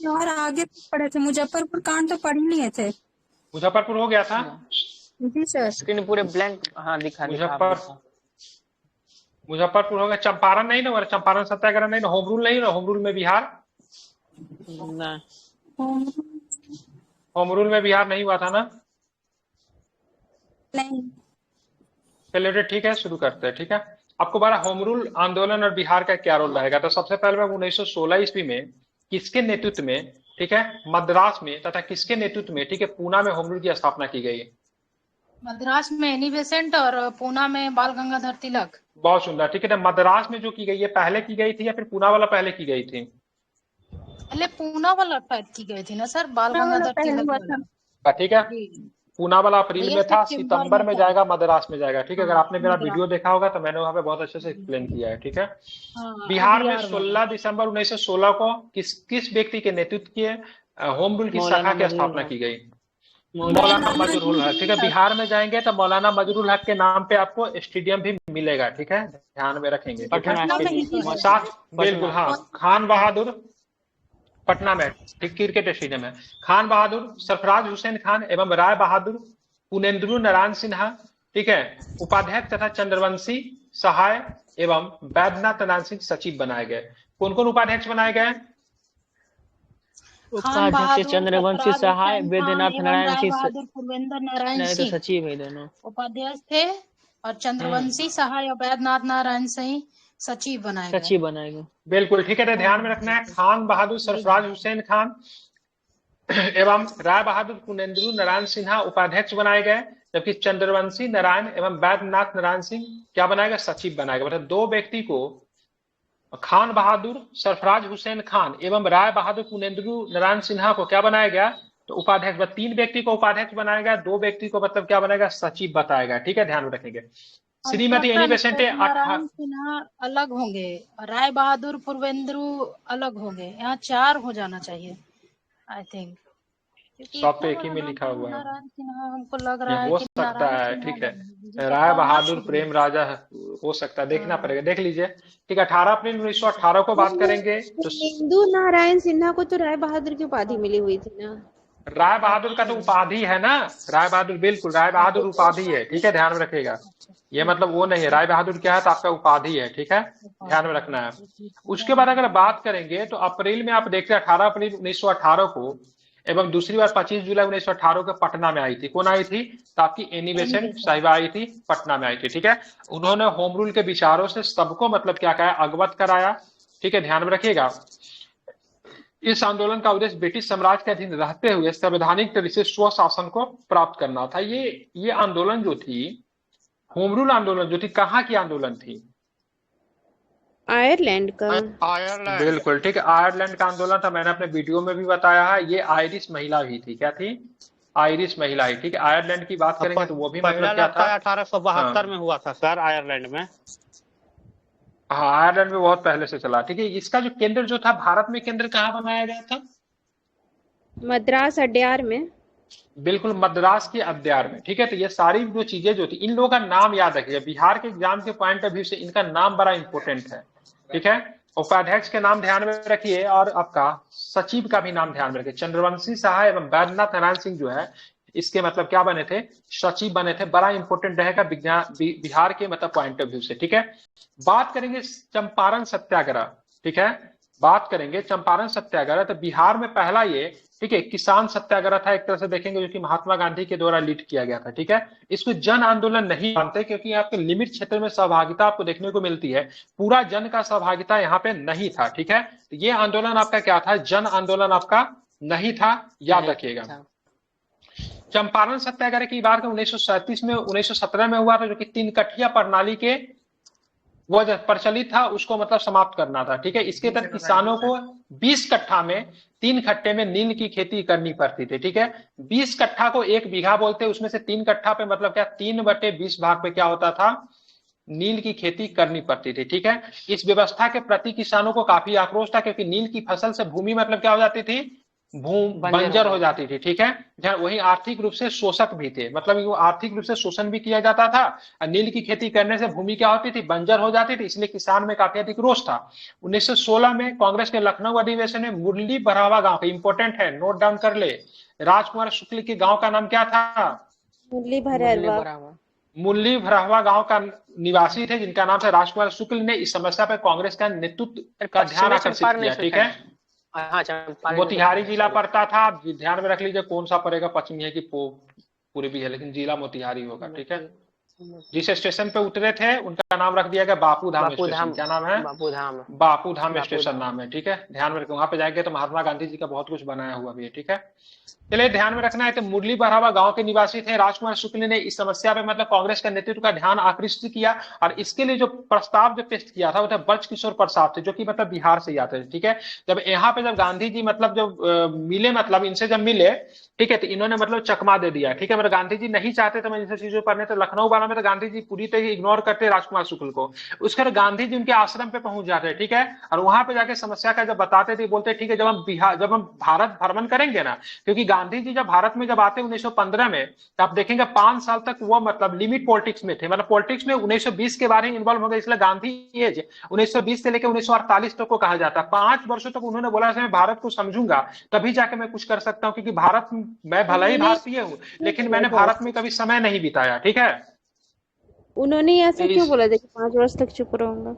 और आगे पढ़े थे, मुजफ्फरपुर कांड तो पढ़ ही लिए थे। मुजफ्फरपुर हो गया था। जी सर। स्क्रीन पूरे ब्लैंक। हाँ दिखा दिखा आप दिखा। मुजफ्फरपुर हो गया। चंपारण नहीं ना हुआ? चंपारण सत्याग्रह नहीं ना? होम रूल नहीं ना? होम रूल में बिहार, नहीं होम रूल में बिहार नहीं हुआ था ना? नहीं। चलिए ठीक है, शुरू करते हैं। ठीक है, आपको बड़ा होम रूल आंदोलन और बिहार का क्या रोल रहेगा। तो सबसे पहले मैं 1916 ईस्वी में किसके नेतृत्व में, ठीक है, मद्रास में तथा किसके नेतृत्व में, ठीक है, पूना में होम रूल की स्थापना की गई? मद्रास में एनी बेसेंट और पूना में बाल गंगाधर तिलक। बहुत सुंदर। ठीक है, तो मद्रास में जो की गई है पहले की गई थी या फिर पूना वाला पहले की गई थी? पहले पूना वाला फाइट की गई थी ना सर, बाल गंगाधर तिलक वाला। ठीक है, पूना वाला अप्रैल में था, सितंबर में जाएगा, मद्रास में जाएगा। ठीक है, अगर आपने मेरा वीडियो देखा होगा तो मैंने वहां पे बहुत अच्छे से एक्सप्लेन किया है। ठीक है, बिहार में 16 दिसंबर 1916 को किस व्यक्ति के नेतृत्व किए होम रूल की शाखा की स्थापना की गई? मौलाना मजरूल हक। ठीक है, बिहार में जाएंगे तो मौलाना मजरूल हक के नाम पे आपको स्टेडियम भी मिलेगा। ठीक है, ध्यान में रखेंगे। साथ बिल्कुल, हाँ, खान बहादुर पटना में, ठीक, क्रिकेट स्टेडियम है। खान बहादुर, सरफराज हुसैन खान एवं राय बहादुर, पुनेंद्रु नारायण सिन्हा, ठीक है, उपाध्यक्ष तथा चंद्रवंशी सहाय एवं वैद्यनाथ नारायण सिंह सचिव बनाए गए। कौन कौन उपाध्यक्ष बनाए गए? उपाध्यक्ष चंद्रवंशी सहाय, वैद्यनाथ नारायण सिंह, पूर्वेंद्र नारायण सिंह सचिव है दोनों उपाध्यक्ष थे, और चंद्रवंशी सहाय और वैद्यनाथ नारायण सिंह सचिव बनाए गए। बिल्कुल ठीक है, तो ध्यान में रखना है, खान बहादुर सरफराज हुसैन खान एवं राय बहादुर पुनेंद्रु नारायण सिन्हा उपाध्यक्ष बनाए गए, जबकि चंद्रवंशी नारायण एवं वैद्यनाथ नारायण सिंह क्या बनाया गया? सचिव बनाया गया। मतलब दो व्यक्ति को, खान बहादुर सरफराज हुसैन खान एवं राय बहादुर पुनेंद्रु नारायण सिन्हा को क्या बनाया गया? तो उपाध्यक्ष। मतलब 3 व्यक्ति को उपाध्यक्ष बनाया गया, 2 व्यक्ति को मतलब क्या बनाया गया? सचिव बताया गया। ठीक है, ध्यान में रखेंगे। श्रीमती एनी बेसेंट नारायण सिन्हा अलग होंगे, राय बहादुर पूर्वेंद्रु अलग होंगे, यहाँ 4 हो जाना चाहिए आई थिंक, सब तो एक ही में लिखा हुआ है। नारायण सिन्हा हमको लग रहा है हो कि सकता है। ठीक है, राय बहादुर प्रेम राजा हो सकता है, देखना पड़ेगा, देख लीजिए। ठीक है, 18 अप्रैल 1918 को बात करेंगे तो हिंदू नारायण सिन्हा को तो राय बहादुर की उपाधि मिली हुई थी ना? राय बहादुर का तो उपाधि है ना, राय बहादुर, बिल्कुल, राय बहादुर उपाधि है। ठीक है, ध्यान में रखिएगा, ये मतलब वो नहीं है। राय बहादुर क्या है? तो आपका उपाधि है। ठीक है, ध्यान में रखना है। उसके बाद अगर बात करेंगे तो अप्रैल में आप देखते हैं 18 अप्रैल 1918 को एवं दूसरी बार 25 जुलाई 1918 को पटना में आई थी। कौन आई थी? तो आपकी एनी बेसेंट साहिबा आई थी, पटना में आई थी। ठीक है, उन्होंने होम रूल के विचारों से सबको मतलब क्या कहा? अवगत कराया। ठीक है, ध्यान में रखिएगा। इस आंदोलन का उद्देश्य ब्रिटिश साम्राज्य के अधीन रहते हुए संवैधानिक तरीके से स्वशासन को प्राप्त करना था। ये आंदोलन जो थी, होम रूल आंदोलन जो थी, कहाँ की आंदोलन थी? आयरलैंड का। आयरलैंड, बिल्कुल ठीक है, आयरलैंड का आंदोलन था। मैंने अपने वीडियो में भी बताया है। ये आयरिश महिला भी थी। क्या थी? आयरिश महिला ही। ठीक है, आयरलैंड की बात करेंगे तो वो भी मतलब क्या था? 1872 में हुआ था सर, आयरलैंड में। हाँ, आयरलैंड में बहुत पहले से चला। ठीक है, इसका जो केंद्र जो था, भारत में केंद्र कहाँ बनाया गया था? मद्रास अड्यार में। बिल्कुल, मद्रास के अद्यार में। ठीक है, तो ये सारी जो चीजें जो थी, इन लोगों का नाम याद रखिए। बिहार के एग्जाम के पॉइंट ऑफ व्यू से इनका नाम बड़ा इंपॉर्टेंट है। ठीक है, उपाध्यक्ष के नाम ध्यान में रखिए और आपका सचिव का भी नाम ध्यान में रखिए। चंद्रवंशी सहाय एवं वैद्यनाथ नारायण सिंह जो है, इसके मतलब क्या बने थे? सचिव बने थे। बड़ा इंपॉर्टेंट रहेगा बिहार के मतलब पॉइंट ऑफ व्यू से। ठीक है, बात करेंगे चंपारण सत्याग्रह। ठीक है, बात करेंगे चंपारण सत्याग्रह। तो बिहार में पहला ये, ठीक है, किसान सत्याग्रह था, एक तरह से देखेंगे, जो कि महात्मा गांधी के द्वारा लीड किया गया था। ठीक है, इसको जन आंदोलन नहीं मानते क्योंकि यहाँ पे लिमिट क्षेत्र में सहभागिता आपको देखने को मिलती है, पूरा जन का सहभागिता यहाँ पे नहीं था। ठीक है, तो ये आंदोलन आपका क्या था? जन आंदोलन आपका नहीं था, याद रखिएगा। चंपारण सत्याग्रह की बात 1937 में 1917 में हुआ था, जो कि 3 कठिया प्रणाली के वो जो प्रचलित था उसको मतलब समाप्त करना था। ठीक है, इसके तहत किसानों को 20 कट्ठा में 3 कट्टे में नील की खेती करनी पड़ती थी। ठीक है, 20 कट्ठा को 1 बीघा बोलते, उसमें से 3 कट्ठा पे मतलब क्या 3/20 भाग पे क्या होता था? नील की खेती करनी पड़ती थी। ठीक है, इस व्यवस्था के प्रति किसानों को काफी आक्रोश था क्योंकि नील की फसल से भूमि मतलब क्या हो जाती थी? बंजर हो जाती थी, ठीक है। वही आर्थिक रूप से शोषक भी थे, मतलब वो आर्थिक रूप से शोषण भी किया जाता था। नील की खेती करने से भूमि क्या होती थी, बंजर हो जाती थी, इसलिए किसान में काफी अधिक रोष था। 1916 में कांग्रेस के लखनऊ अधिवेशन में मुरली भरावा गांव, इंपॉर्टेंट है, नोट डाउन कर ले, राजकुमार शुक्ल के गांव का नाम क्या था, मुरली भरवा। मुरली भरावा गांव का निवासी थे, जिनका नाम था राजकुमार शुक्ल ने इस समस्या पर कांग्रेस का नेतृत्व का ध्यान आकर्षित किया, ठीक है। मोतिहारी जिला पड़ता था, आप ध्यान में रख लीजिए कौन सा पड़ेगा, पश्चिमी है कि पूर्वी है, लेकिन जिला मोतिहारी होगा, ठीक है। जिस स्टेशन पे उतरे थे उनका नाम रख दिया गया बापू धाम स्टेशन, क्या नाम है, बापू धाम स्टेशन नाम है, ठीक है। ध्यान में रखें, वहां पे जाएंगे तो महात्मा गांधी जी का बहुत कुछ बनाया हुआ भी है, ठीक है। चलिए ध्यान में रखना है, तो मुरली भरावा गांव के निवासी थे। राजकुमार शुक्ल ने इस समस्या पे मतलब कांग्रेस के नेतृत्व का ध्यान आकृष्ट किया, और इसके लिए जो प्रस्ताव जो पेश किया था वो था ब्रज किशोर प्रसाद थे, जो कि मतलब बिहार से आते थे, ठीक है। जब यहाँ पे जब गांधी जी मतलब जब मिले, मतलब इनसे जब मिले, ठीक है, तो इन्होंने मतलब चकमा दे दिया, ठीक है। मतलब गांधी जी नहीं चाहते थे मैं इन चीजों पर नहीं, तो लखनऊ वाला में तो गांधी जी पूरी तरह इग्नोर करते राजकुमार शुक्ल को। उसके बाद गांधी जी उनके आश्रम पे पहुंच जाते, ठीक है, और वहां पे जाके समस्या का जब बताते थे, बोलते ठीक है, जब हम भारत भ्रमण करेंगे ना, क्योंकि गांधी जी जब भारत में जब आते 1915 में, तो आप देखेंगे 5 साल तक वो मतलब लिमिट पॉलिटिक्स में थे, मतलब पॉलिटिक्स में 1920 के बारे में इन्वॉल्व हो गए, इसलिए गांधी एज 1920 से लेकर 1948 तक को कहा जाता है। 5 वर्षों तक उन्होंने बोला मैं भारत को समझूंगा तभी जाके मैं कुछ कर सकता हूं, क्योंकि भारत, मैं भले ही भारतीय हूं लेकिन मैंने भारत में कभी समय नहीं बिताया, ठीक है। उन्होंने ऐसा क्यों बोला था कि 5 वर्ष तक चुप रहूंगा?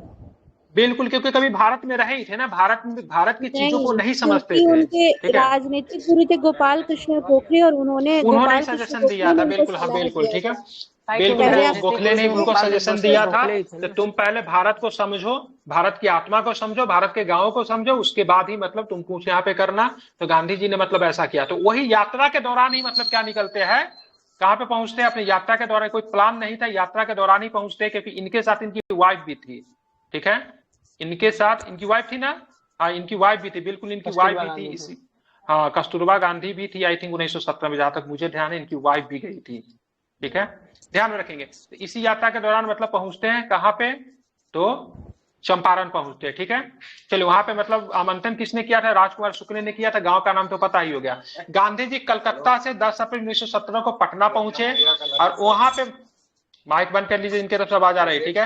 बिल्कुल, क्योंकि कभी भारत में रहे ही थे ना, भारत की चीजों को नहीं समझते थे, उनके ठीक है। राजनीतिक गुरु थे गोपाल कृष्ण गोखले, और उन्होंने सजेशन दिया था, बिल्कुल, हाँ बिल्कुल, ठीक है, बिल्कुल, गोखले ने उनको सजेशन दिया था कि तुम पहले भारत को समझो, भारत की आत्मा को समझो, भारत के गांवों को समझो, उसके बाद ही मतलब तुम कुछ यहाँ पे करना। तो गांधी जी ने मतलब ऐसा किया, तो वही यात्रा के दौरान ही मतलब क्या निकलते हैं, कहाँ पे पहुंचते हैं, अपनी यात्रा के दौरान, कोई प्लान नहीं था, यात्रा के दौरान ही पहुंचते, क्योंकि इनके साथ इनकी वाइफ भी थी, ठीक है, इनके साथ इनकी वाइफ थी ना, हाँ इनकी वाइफ भी थी, बिल्कुल इनकी वाइफ भी थी, इसी, हाँ कस्तूरबा गांधी भी थी, आई थिंक 1917 में, जहां तक मुझे ध्यान है इनकी वाइफ भी गई थी, ठीक है, ध्यान में रखेंगे। तो इसी यात्रा के दौरान मतलब पहुंचते हैं कहाँ पे, तो चंपारण पहुंचते हैं, ठीक है। चलिए वहां पे मतलब आमंत्रण किसने किया था, राजकुमार शुक्ल ने किया था, गांव का नाम तो पता ही हो गया। गांधी जी कलकत्ता से 10 अप्रैल 1917 को पटना पहुंचे, और वहां पे, माइक बंद कर लीजिए, इनके तरफ से आवाज आ रही है, ठीक है।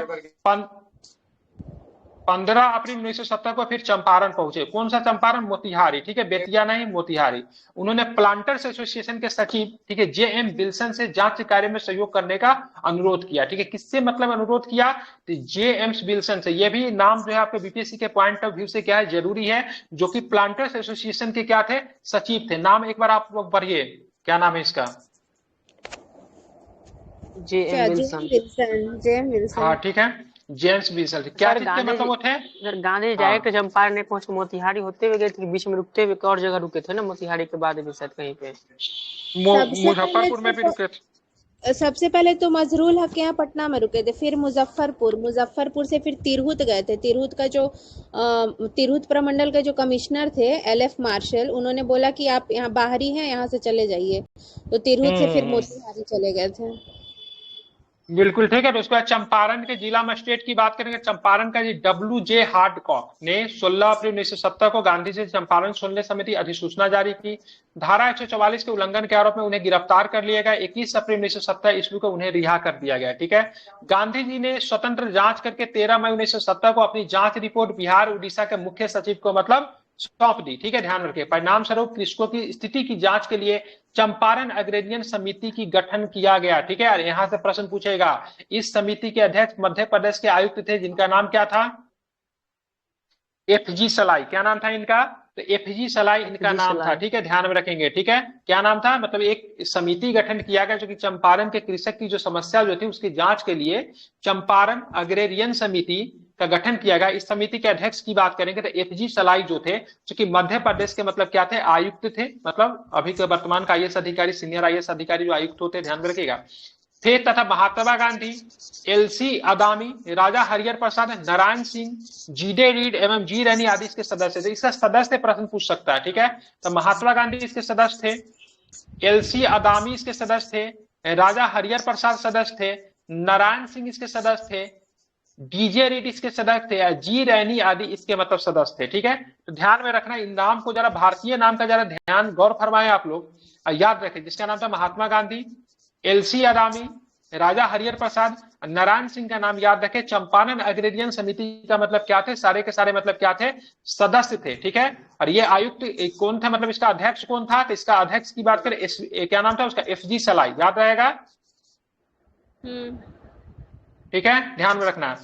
15 अप्रैल 1917 को फिर चंपारण पहुंचे, कौन सा चंपारण, मोतिहारी, ठीक है, बेतिया नहीं, मोतिहारी। उन्होंने प्लांटर्स एसोसिएशन के सचिव, ठीक है, जे.एम. विल्सन से जांच कार्य में सहयोग करने का अनुरोध किया, ठीक है। किससे मतलब अनुरोध किया, तो जे.एम. विल्सन से। ये भी नाम जो है आपके बीपीएससी के पॉइंट ऑफ व्यू से क्या है, जरूरी है, जो कि प्लांटर्स एसोसिएशन के क्या थे, सचिव थे। नाम एक बार आप लोग पढ़िए, क्या नाम है इसका, जेएम विल्सन। हाँ ठीक है, जेम्स विल्सन। क्या चीज के मतलब वो थे, गांधी डायरेक्ट चंपारण नहीं पहुंच, मोतिहारी होते हुए गए थे, बीच में रुकते हुए और जगह रुके थे ना, मोतिहारी के बाद भी शायद कहीं पे मुजफ्फरपुर में भी रुके थे। सबसे पहले तो मजरूल हक के यहाँ पटना में रुके थे, फिर मुजफ्फरपुर से फिर तिरहुत गए थे। तिरहुत प्रमंडल के जो कमिश्नर थे एल.एफ. मार्शल, उन्होंने बोला कि आप यहाँ बाहरी हैं, यहाँ से चले जाइए, तो तिरहुत से फिर मोतिहारी चले गए थे। बिल्कुल ठीक है। तो उसके बाद चंपारण के जिला मजिस्ट्रेट की बात करेंगे। चंपारण का W.J. हार्डकॉक ने 16 अप्रैल 1970 को गांधी से चंपारण सुनने समिति अधिसूचना जारी की। धारा 144 के उल्लंघन के आरोप में उन्हें गिरफ्तार कर लिया गया। 21 अप्रैल 1970 ईस्वी को उन्हें रिहा कर दिया गया, ठीक है। गांधी जी ने स्वतंत्र जांच करके 13 मई 1970 को अपनी जांच रिपोर्ट बिहार उड़ीसा के मुख्य सचिव को मतलब सौंप दी, ठीक है। ध्यान रखिए, परिणाम स्वरूप कृषकों की स्थिति की जांच के लिए चंपारण अग्रेरियन समिति की गठन किया गया, ठीक है। और यहां से प्रश्न पूछेगा, इस समिति के अध्यक्ष मध्य प्रदेश के आयुक्त थे, जिनका नाम क्या था, F.G. सलाई। क्या नाम था इनका, तो F.G. सलाई इनका नाम था, ठीक है। ध्यान में रखेंगे, ठीक है। क्या नाम था, मतलब एक समिति गठन किया गया जो कि चंपारण के कृषक की जो समस्या जो थी उसकी जांच के लिए चंपारण अग्रेरियन समिति का गठन किया गया। इस समिति के अध्यक्ष की बात करेंगे तो F.G. सलाई जो थे, जो कि मध्य प्रदेश के मतलब क्या थे, आयुक्त थे, मतलब अभी के वर्तमान का IAS अधिकारी, सीनियर IAS अधिकारी जो आयुक्त होते, ध्यान में रखिएगा, थे। तथा महात्मा गांधी, L.C. अदामी, राजा हरिहर प्रसाद, नारायण सिंह, G.D. रीड एवं जी रैनी आदि इसके सदस्य थे। इसका सदस्य प्रश्न पूछ सकता है, ठीक है। तो महात्मा गांधी इसके सदस्य थे, L.C. अदामी इसके सदस्य थे, राजा हरिहर प्रसाद सदस्य थे, नारायण सिंह इसके सदस्य थे, डीजे रीड इसके सदस्य थे, जी रैनी आदि इसके मतलब सदस्य थे। ठीक है, तो ध्यान में रखना इन नाम को, जरा भारतीय नाम का जरा ध्यान गौर फरमाएं आप लोग, याद रखें। जिसका नाम था महात्मा गांधी, एलसी अदामी, राजा हरिहर प्रसाद, नारायण सिंह का नाम याद रखें। चंपारण अग्रदियन समिति का मतलब क्या थे, सारे के सारे मतलब क्या थे, सदस्य थे। ठीक है, और ये आयुक्त कौन था, मतलब इसका अध्यक्ष कौन था, तो इसका अध्यक्ष की बात करें क्या नाम था उसका, एफजी सलाई, याद रहेगा। ठीक है, ध्यान में रखना।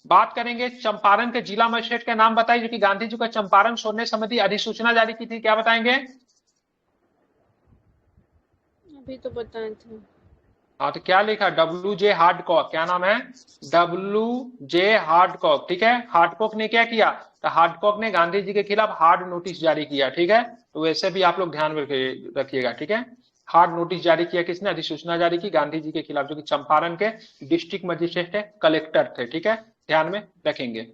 बात करेंगे चंपारण के जिला मजिस्ट्रेट का नाम बताइए जो कि गांधी जी का चंपारण छोड़ने संबंधी अधिसूचना जारी की थी, क्या बताएंगे। अभी तो बताए थे। हाँ, तो क्या लिखा, WJ हार्डकॉक, क्या नाम है, WJ हार्डकॉक। ठीक है, हार्डकॉक ने क्या किया, तो हार्डकॉक ने गांधी जी के खिलाफ हार्ड नोटिस जारी किया। ठीक है, तो वैसे भी आप लोग ध्यान में रखिएगा। ठीक है, हार्ड नोटिस जारी किया किसने, अधिसूचना जारी की गांधी जी के खिलाफ, जो कि चंपारण के डिस्ट्रिक्ट मजिस्ट्रेट थे, कलेक्टर थे। ठीक है, ध्यान में रखेंगे।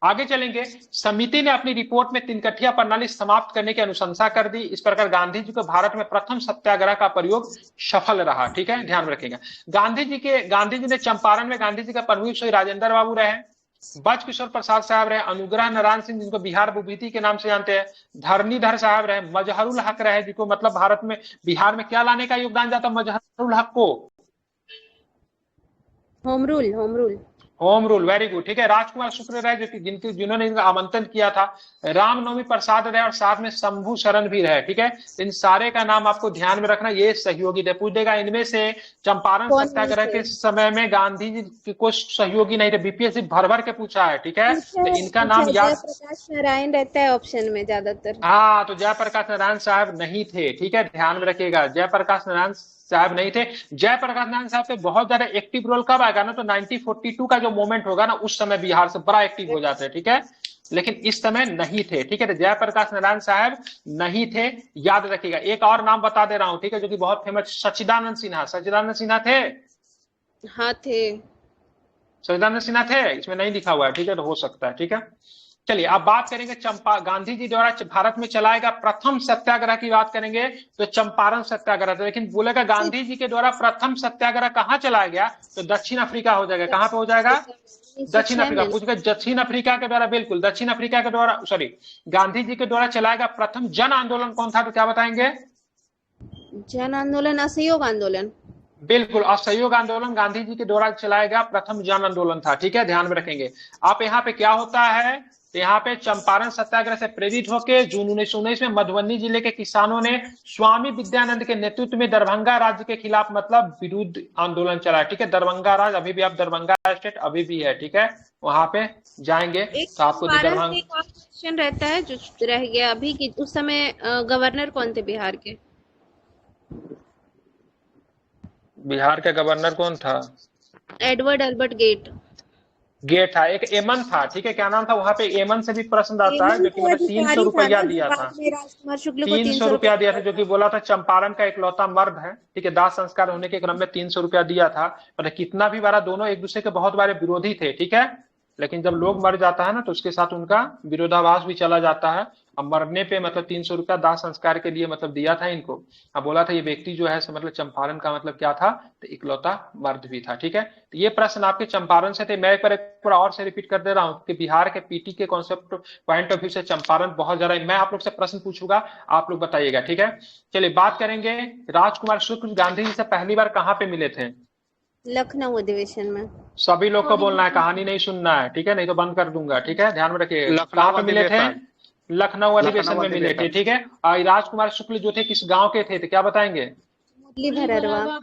आगे चलेंगे। समिति ने अपनी रिपोर्ट में तिनकठिया प्रणाली समाप्त करने की अनुशंसा कर दी। इस प्रकार गांधी जी को भारत में प्रथम सत्याग्रह का प्रयोग सफल रहा। ठीक है, ध्यान में रखेगा। गांधी जी ने चंपारण में गांधी जी का प्रमुख श्री राजेंद्र बाबू रहे, बच किशोर प्रसाद साहब रहे, अनुग्रह नारायण सिंह जिनको बिहार भूपति के नाम से जानते हैं, धरणीधर साहब रहे, मजहरुल हक रहे, जिनको मतलब भारत में बिहार में क्या लाने का योगदान जाता मजहरुल हक को, होम रूल, वेरी गुड। ठीक है, राजकुमार शुक्ल रहे, जो कि जिन्होंने इनका आमंत्रण किया था, रामनवमी प्रसाद रहे, और साथ में शंभू शरण भी रहे। ठीक है, इन सारे का नाम आपको ध्यान में रखना, ये सहयोगी थे। पूछ देगा इनमें से चंपारण सत्याग्रह के समय में गांधी जी को सहयोगी नहीं थे, बीपीएससी भर भर के पूछा है। ठीक है, तो इनका नाम याद, जयप्रकाश नारायण रहता है ऑप्शन में ज्यादातर। हाँ, तो जयप्रकाश नारायण साहब नहीं थे। ठीक है, ध्यान में रखिएगा, जयप्रकाश नारायण साहब नहीं थे। जयप्रकाश नारायण साहब पे बहुत ज्यादा एक्टिव रोल कब आएगा ना, तो 1942 का जो मूवमेंट होगा ना, उस समय बिहार से बड़ा एक्टिव हो जाते हैं। ठीक है, लेकिन इस समय नहीं थे। ठीक है, तो जयप्रकाश नारायण साहब नहीं थे, याद रखिएगा। एक और नाम बता दे रहा हूं, ठीक है, जो कि बहुत फेमस, सच्चिदानंद सिन्हा। सच्चिदानंद सिन्हा थे, हाँ थे, सच्चिदानंद सिन्हा थे, इसमें नहीं लिखा हुआ है। ठीक है, तो हो सकता है। ठीक है, चलिए अब बात करेंगे गांधी जी द्वारा भारत में चलाएगा प्रथम सत्याग्रह की बात करेंगे, तो चंपारण सत्याग्रह था। लेकिन बोलेगा गांधी जी के द्वारा प्रथम सत्याग्रह कहाँ चलाया गया, तो दक्षिण अफ्रीका हो जाएगा। कहाँ पे हो जाएगा, दक्षिण अफ्रीका। पूछेगा दक्षिण अफ्रीका के द्वारा, बिल्कुल दक्षिण अफ्रीका के द्वारा, सॉरी, गांधी जी के द्वारा चलाएगा प्रथम जन आंदोलन कौन था, तो क्या बताएंगे, जन आंदोलन, असहयोग आंदोलन। बिल्कुल, असहयोग आंदोलन गांधी जी के द्वारा चलाया गया प्रथम जन आंदोलन था। ठीक है, ध्यान में रखेंगे आप। यहाँ पे क्या होता है, तो यहाँ पे चंपारण सत्याग्रह से प्रेरित होकर जून 1919 में मधुबनी जिले के किसानों ने स्वामी विद्यानंद के नेतृत्व में दरभंगा राज्य के खिलाफ मतलब विरुद्ध आंदोलन चलाया। ठीक है, दरभंगा राज्य अभी भी, आप दरभंगा स्टेट अभी भी है। ठीक है, वहां पे जाएंगे तो आपको दरभंगा। एक और क्वेश्चन रहता है जो रह गया अभी, कि उस समय गवर्नर कौन थे बिहार के, बिहार का गवर्नर कौन था, एडवर्ड अल्बर्ट गेट था, एक एमन था। ठीक है, क्या नाम था, वहां पे एमन से भी प्रश्न आता है, जो कि मतलब 300 रुपया दिया था, 300 रुपया दिया था, जो कि बोला था चंपारण का इकलौता मर्द है। ठीक है, दाह संस्कार होने के क्रम में 300 रुपया दिया था। मतलब कितना भी बारा दोनों एक दूसरे के बहुत बारे विरोधी थे। ठीक है, लेकिन जब लोग मर जाता है ना, तो उसके साथ उनका विरोधाभास भी चला जाता है। अब मरने पे मतलब 300 रुपया दाह संस्कार के लिए मतलब दिया था इनको। अब बोला था ये व्यक्ति जो है मतलब चंपारण का मतलब क्या था, तो इकलौता मर्द भी था। ठीक है, तो ये प्रश्न आपके चंपारण से थे। मैं एक बार और से रिपीट कर दे रहा हूँ कि बिहार के पीटी के कॉन्सेप्ट पॉइंट ऑफ व्यू से चंपारण बहुत ज्यादा, मैं आप लोग से प्रश्न पूछूंगा, आप लोग बताइएगा। ठीक है, चलिए बात करेंगे राजकुमार शुक्ल गांधी जी से पहली बार कहाँ पे मिले थे, लखनऊ अधिवेशन में। सभी लोग को बोलना है, कहानी नहीं सुनना है। ठीक है, नहीं तो बंद कर दूंगा। ठीक है, ध्यान में रखिए। कहाँ पे मिले थे, लखनऊ अधिवेशन में मिले थे। ठीक है, और राजकुमार शुक्ल जो थे किस गांव के थे, तो क्या बताएंगे, मुरलीधर।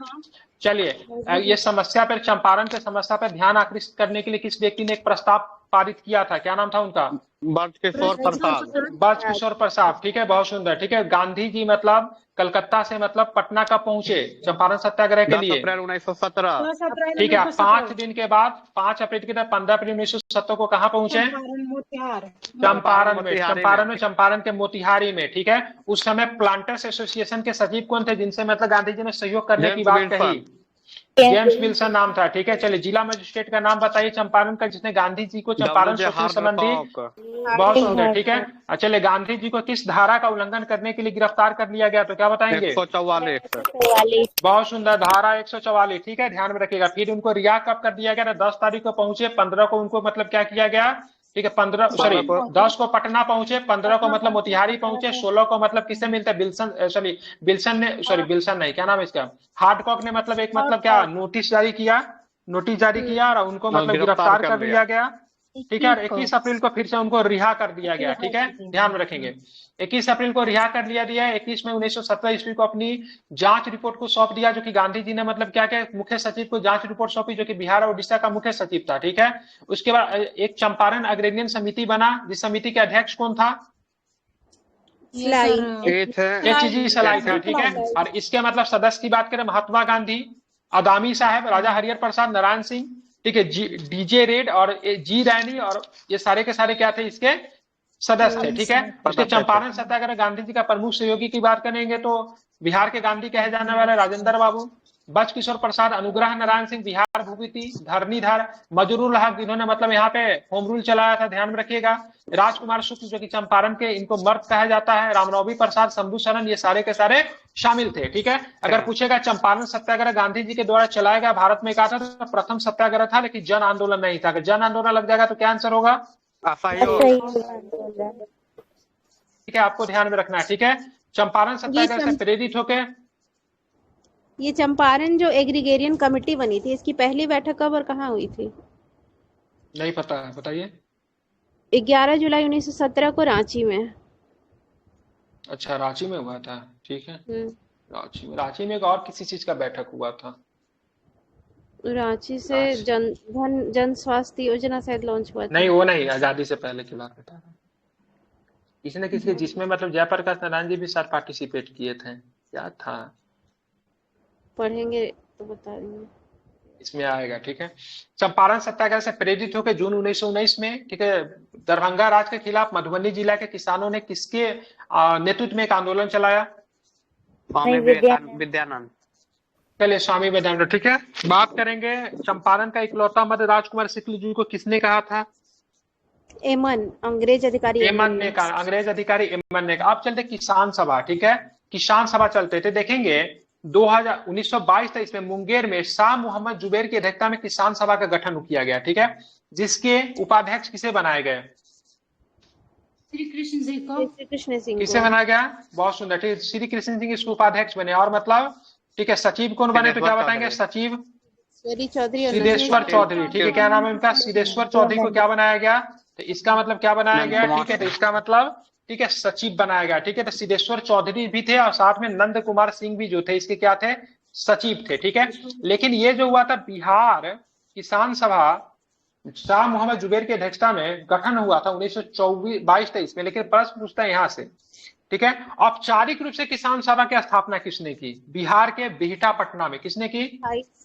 चलिए ये समस्या पर, चंपारण के समस्या पर ध्यान आकृष्ट करने के लिए किस व्यक्ति ने एक प्रस्ताव पारित किया था, क्या नाम था उनका, बृजकिशोर प्रसाद। बृजकिशोर प्रसाद। ठीक है, बहुत सुंदर। ठीक है, गांधी जी मतलब कलकत्ता से मतलब पटना कब पहुंचे चंपारण सत्याग्रह के लिए, 10 अप्रैल 1917। ठीक है, 5 दिन के बाद 5 अप्रैल की तरह 15 अप्रैल 1917 को कहाँ पहुंचे, चंपारण के मोतिहारी में। ठीक है, उस समय प्लांटर्स एसोसिएशन के सचिव कौन थे, जिनसे मतलब गांधी जी ने सहयोग करने की बात कही, जेम्स विल्सन नाम था, ठीक है। चलिए जिला मजिस्ट्रेट का नाम बताइए चंपारण का, जिसने गांधी जी को चंपारण शोषण संबंधी, बहुत सुंदर, ठीक है। चलिए गांधी जी को किस धारा का उल्लंघन करने के लिए गिरफ्तार कर लिया गया, तो क्या बताएंगे? 144। बहुत सुंदर, धारा 144, ठीक है, ध्यान में रखिएगा। फिर उनको रिहा कब कर दिया गया? 10 तारीख को पहुंचे, 15 को उनको मतलब क्या किया गया, ठीक है, 10 को पटना पहुंचे, 15 को मतलब मोतिहारी पहुंचे, 16 को मतलब किससे मिलते हैं? बिल्सन नहीं, क्या नाम है इसका, हार्डकॉक ने मतलब एक मतलब क्या नोटिस जारी किया और उनको मतलब गिरफ्तार कर लिया गया, ठीक है। और 21 अप्रैल को फिर से उनको रिहा कर दिया गया, ठीक है, ध्यान में रखेंगे। 21 अप्रैल को रिहा कर लिया दिया। 21 में 1917 ईस्वी को अपनी जांच रिपोर्ट को सौंप दिया, जो कि गांधी जी ने मतलब क्या क्या मुख्य सचिव को जांच रिपोर्ट सौंपी, जो कि बिहार और उड़ीसा का मुख्य सचिव था, ठीक है। उसके बाद एक चंपारण अग्रणी समिति बना, जिस समिति के अध्यक्ष कौन था? एच.जी. सलाई था, ठीक है। और इसके मतलब सदस्य की बात करें, महात्मा गांधी, अदामी साहब, राजा हरिहर प्रसाद, नारायण सिंह, ठीक है, डीजे रेड और जी रैनी, और ये सारे के सारे क्या थे? इसके सदस्य थे, ठीक है। उसके चंपारण सत्याग्रह गांधी जी का प्रमुख सहयोगी की बात करेंगे तो बिहार के गांधी कहे जाने वाले राजेंद्र बाबू, बच किशोर प्रसाद, अनुग्रह नारायण सिंह, बिहार भूपति, धरणीधर, मजरूल हक, जिन्होंने मतलब यहाँ पे होम रूल चलाया था, ध्यान में रखिएगा। राजकुमार शुक्ल, जो कि चंपारण के, इनको मर्द कहा जाता है, रामनवमी प्रसाद, शंभू शरण, ये सारे के सारे शामिल थे, ठीक है। अगर पूछेगा चंपारण सत्याग्रह गांधी जी के द्वारा चलाया गया भारत में कहा था, तो प्रथम सत्याग्रह था, लेकिन जन आंदोलन नहीं था। अगर जन आंदोलन लग जाएगा तो क्या आंसर होगा? ठीक है, आपको ध्यान में रखना है, ठीक है। चंपारण सत्याग्रह से प्रेरित होकर ये चंपारण जो एग्रीगेरियन कमेटी बनी थी, इसकी पहली बैठक कब और कहाँ हुई थी? नहीं पता है, बताइए। 11 जुलाई 1917 को रांची में। अच्छा, रांची में हुआ था, ठीक है। रांची में एक और किसी चीज का बैठक हुआ था, रांची से जन स्वास्थ्य योजना शायद लॉन्च हुआ था। नहीं वो नहीं, आजादी से पहले की बात बता रहा हूँ। किसी न किसी, जिसमें मतलब जयप्रकाश नारायण जी भी साथ पार्टिसिपेट किए थे, क्या था? पढ़ेंगे तो बता देंगे, इसमें आएगा, ठीक है। चंपारण सत्याग्रह से प्रेरित होकर जून 1919 में, ठीक है, दरभंगा राज के खिलाफ मधुबनी जिला के किसानों ने किसके नेतृत्व में एक आंदोलन चलाया? स्वामी विद्यानंद। चलिए, स्वामी विद्यानंद, ठीक है। बात करेंगे चंपारण का इकलौता मध्य राजकुमार शुक्ल जी को किसने कहा था? एमन, अंग्रेज अधिकारी एमन ने कहा, अंग्रेज अधिकारी एमन ने कहा। आप चलते किसान सभा, ठीक है, किसान सभा चलते थे, देखेंगे 1922 में मुंगेर में शाह मोहम्मद जुबैर की अध्यक्षता में किसान सभा का गठन किया गया, ठीक है, जिसके उपाध्यक्ष किसे बनाए गए? श्री कृष्ण सिंह। किसे बनाया गया? बहुत सुंदर, ठीक है, श्री कृष्ण सिंह इसके उपाध्यक्ष बने। और मतलब, ठीक है, सचिव कौन बने, तो क्या बताएंगे? सचिव सिद्धेश्वर चौधरी, ठीक है, क्या नाम है उनका? सिद्धेश्वर चौधरी को क्या बनाया गया? तो इसका मतलब क्या बनाया गया, ठीक है, तो इसका मतलब, ठीक है, सचिव बनाया गया, ठीक है। तो सिद्धेश्वर चौधरी भी थे और साथ में नंद कुमार सिंह भी जो थे, इसके क्या थे? सचिव थे, ठीक है। लेकिन ये जो हुआ था बिहार किसान सभा, शाह मोहम्मद जुबैर की अध्यक्षता में गठन हुआ था 1922-23 में। लेकिन प्रश्न पूछता है यहाँ से, ठीक है, औपचारिक रूप से किसान सभा की स्थापना किसने की? बिहार के बिहटा पटना में किसने की?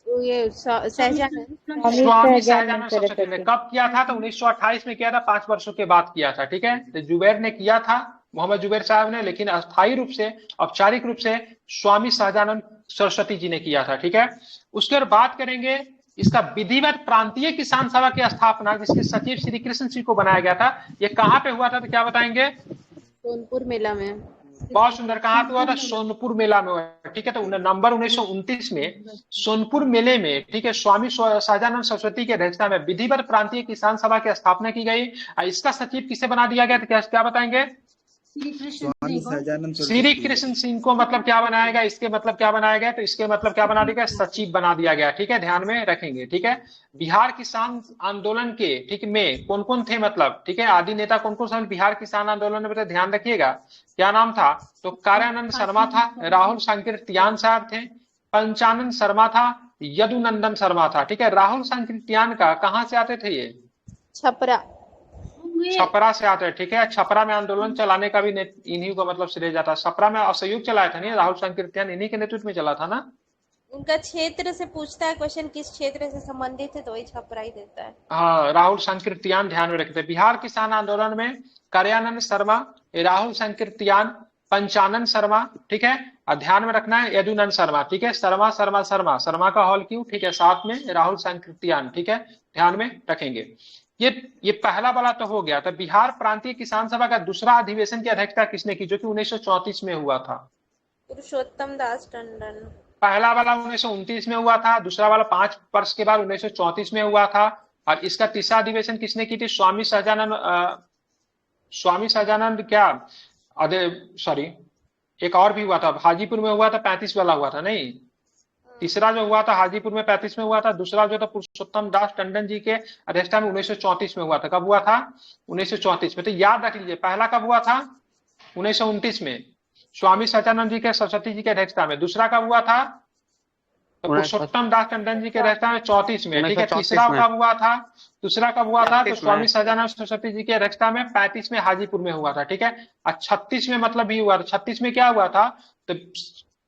स्वामी सहजानंद सरस्वती ने। कब किया था? तो 1928 में किया था, 5 वर्षों के बाद किया था, ठीक है। तो जुबैर ने किया था, मोहम्मद जुबैर साहब ने, लेकिन अस्थायी रूप से, औपचारिक रूप से स्वामी सहजानंद सरस्वती जी ने किया था, ठीक है। उसके बाद बात करेंगे इसका विधिवत प्रांतीय किसान सभा की स्थापना, जिसके सचिव श्री कृष्ण सिंह को बनाया गया था, ये कहाँ पे हुआ था, तो क्या बताएंगे? सोनपुर मेला में। बहुत सुंदर, कहाँ पे हुआ था? सोनपुर मेला में हुआ, ठीक है। तो नंबर 1929 में सोनपुर मेले में, ठीक है, स्वामी सहजानंद सरस्वती की अध्यक्षता में विधिवत प्रांतीय किसान सभा की स्थापना की गई। इसका सचिव किसे बना दिया गया, तो क्या बताएंगे? श्री कृष्ण सिंह को मतलब क्या बनाया गया? इसके मतलब क्या बनाया गया? तो इसके मतलब क्या बना दिया गया? सचिव बना दिया गया, ठीक है, ध्यान में रखेंगे, ठीक है। बिहार किसान आंदोलन के, ठीक, में कौन कौन थे मतलब, ठीक है, आदि नेता कौन कौन सा बिहार किसान आंदोलन में? ध्यान रखिएगा, क्या नाम था? तो कार्यानंद शर्मा था, राहुल संकीर्तियान साहब थे, पंचानंद शर्मा था, यदुनंदन शर्मा था, ठीक है। राहुल संकीर्तियान का कहाँ से आते थे? ये छपरा से आते हैं, ठीक है। छपरा में आंदोलन चलाने का भी इन्हीं को मतलब श्रेय जाता है। छपरा में असहयोग चलाया था, नहीं, राहुल संकीर्तियान इन्हीं के नेतृत्व में चला था ना। उनका क्षेत्र से पूछता है क्वेश्चन, किस क्षेत्र से संबंधित है, तो वही छपरा ही देता है। हाँ, राहुल संकीर्तियान ध्यान में रखते हैं। बिहार किसान आंदोलन में कार्यानंद शर्मा, राहुल संकीर्तियान, पंचानन शर्मा, ठीक है, और ध्यान में रखना है यदुनंद शर्मा, ठीक है, शर्मा शर्मा शर्मा, शर्मा का हॉल क्यों, ठीक है, साथ में राहुल संकृत्यान, ठीक है, ध्यान में रखेंगे। ये पहला वाला तो हो गया। तो बिहार प्रांतीय किसान सभा का दूसरा अधिवेशन की अध्यक्षता किसने की, जो कि 1934 में हुआ था? पुरुषोत्तम दास टंडन। पहला वाला 1929 में हुआ था, दूसरा वाला 5 वर्ष के बाद 1934 में हुआ था, और इसका तीसरा अधिवेशन किसने की थी? स्वामी सहजानंद क्या, सॉरी एक और भी हुआ था, हाजीपुर में हुआ था, 35 वाला हुआ था, नहीं, तीसरा जो हुआ था हाजीपुर में 35 में हुआ था, दूसरा जो था पुरुषोत्तम दास टंडन जी के अध्यक्षता में 1934 में हुआ था। कब हुआ था? 1934 में। तो याद रख लीजिए, पहला कब हुआ था? 1929 में, स्वामी सच्चानंद जी के सरस्वती जी के अध्यक्षता में। दूसरा कब हुआ था? तो पुरुषोत्तम दास टंडन जी के अध्यक्षता में 34 में, ठीक है। तीसरा कब हुआ था? दूसरा कब हुआ था? तो स्वामी सच्चानंद सरस्वती जी की अध्यक्षता में 35 में हाजीपुर में हुआ था, ठीक है। और 36 में मतलब भी हुआ था। 36 में क्या हुआ था? तो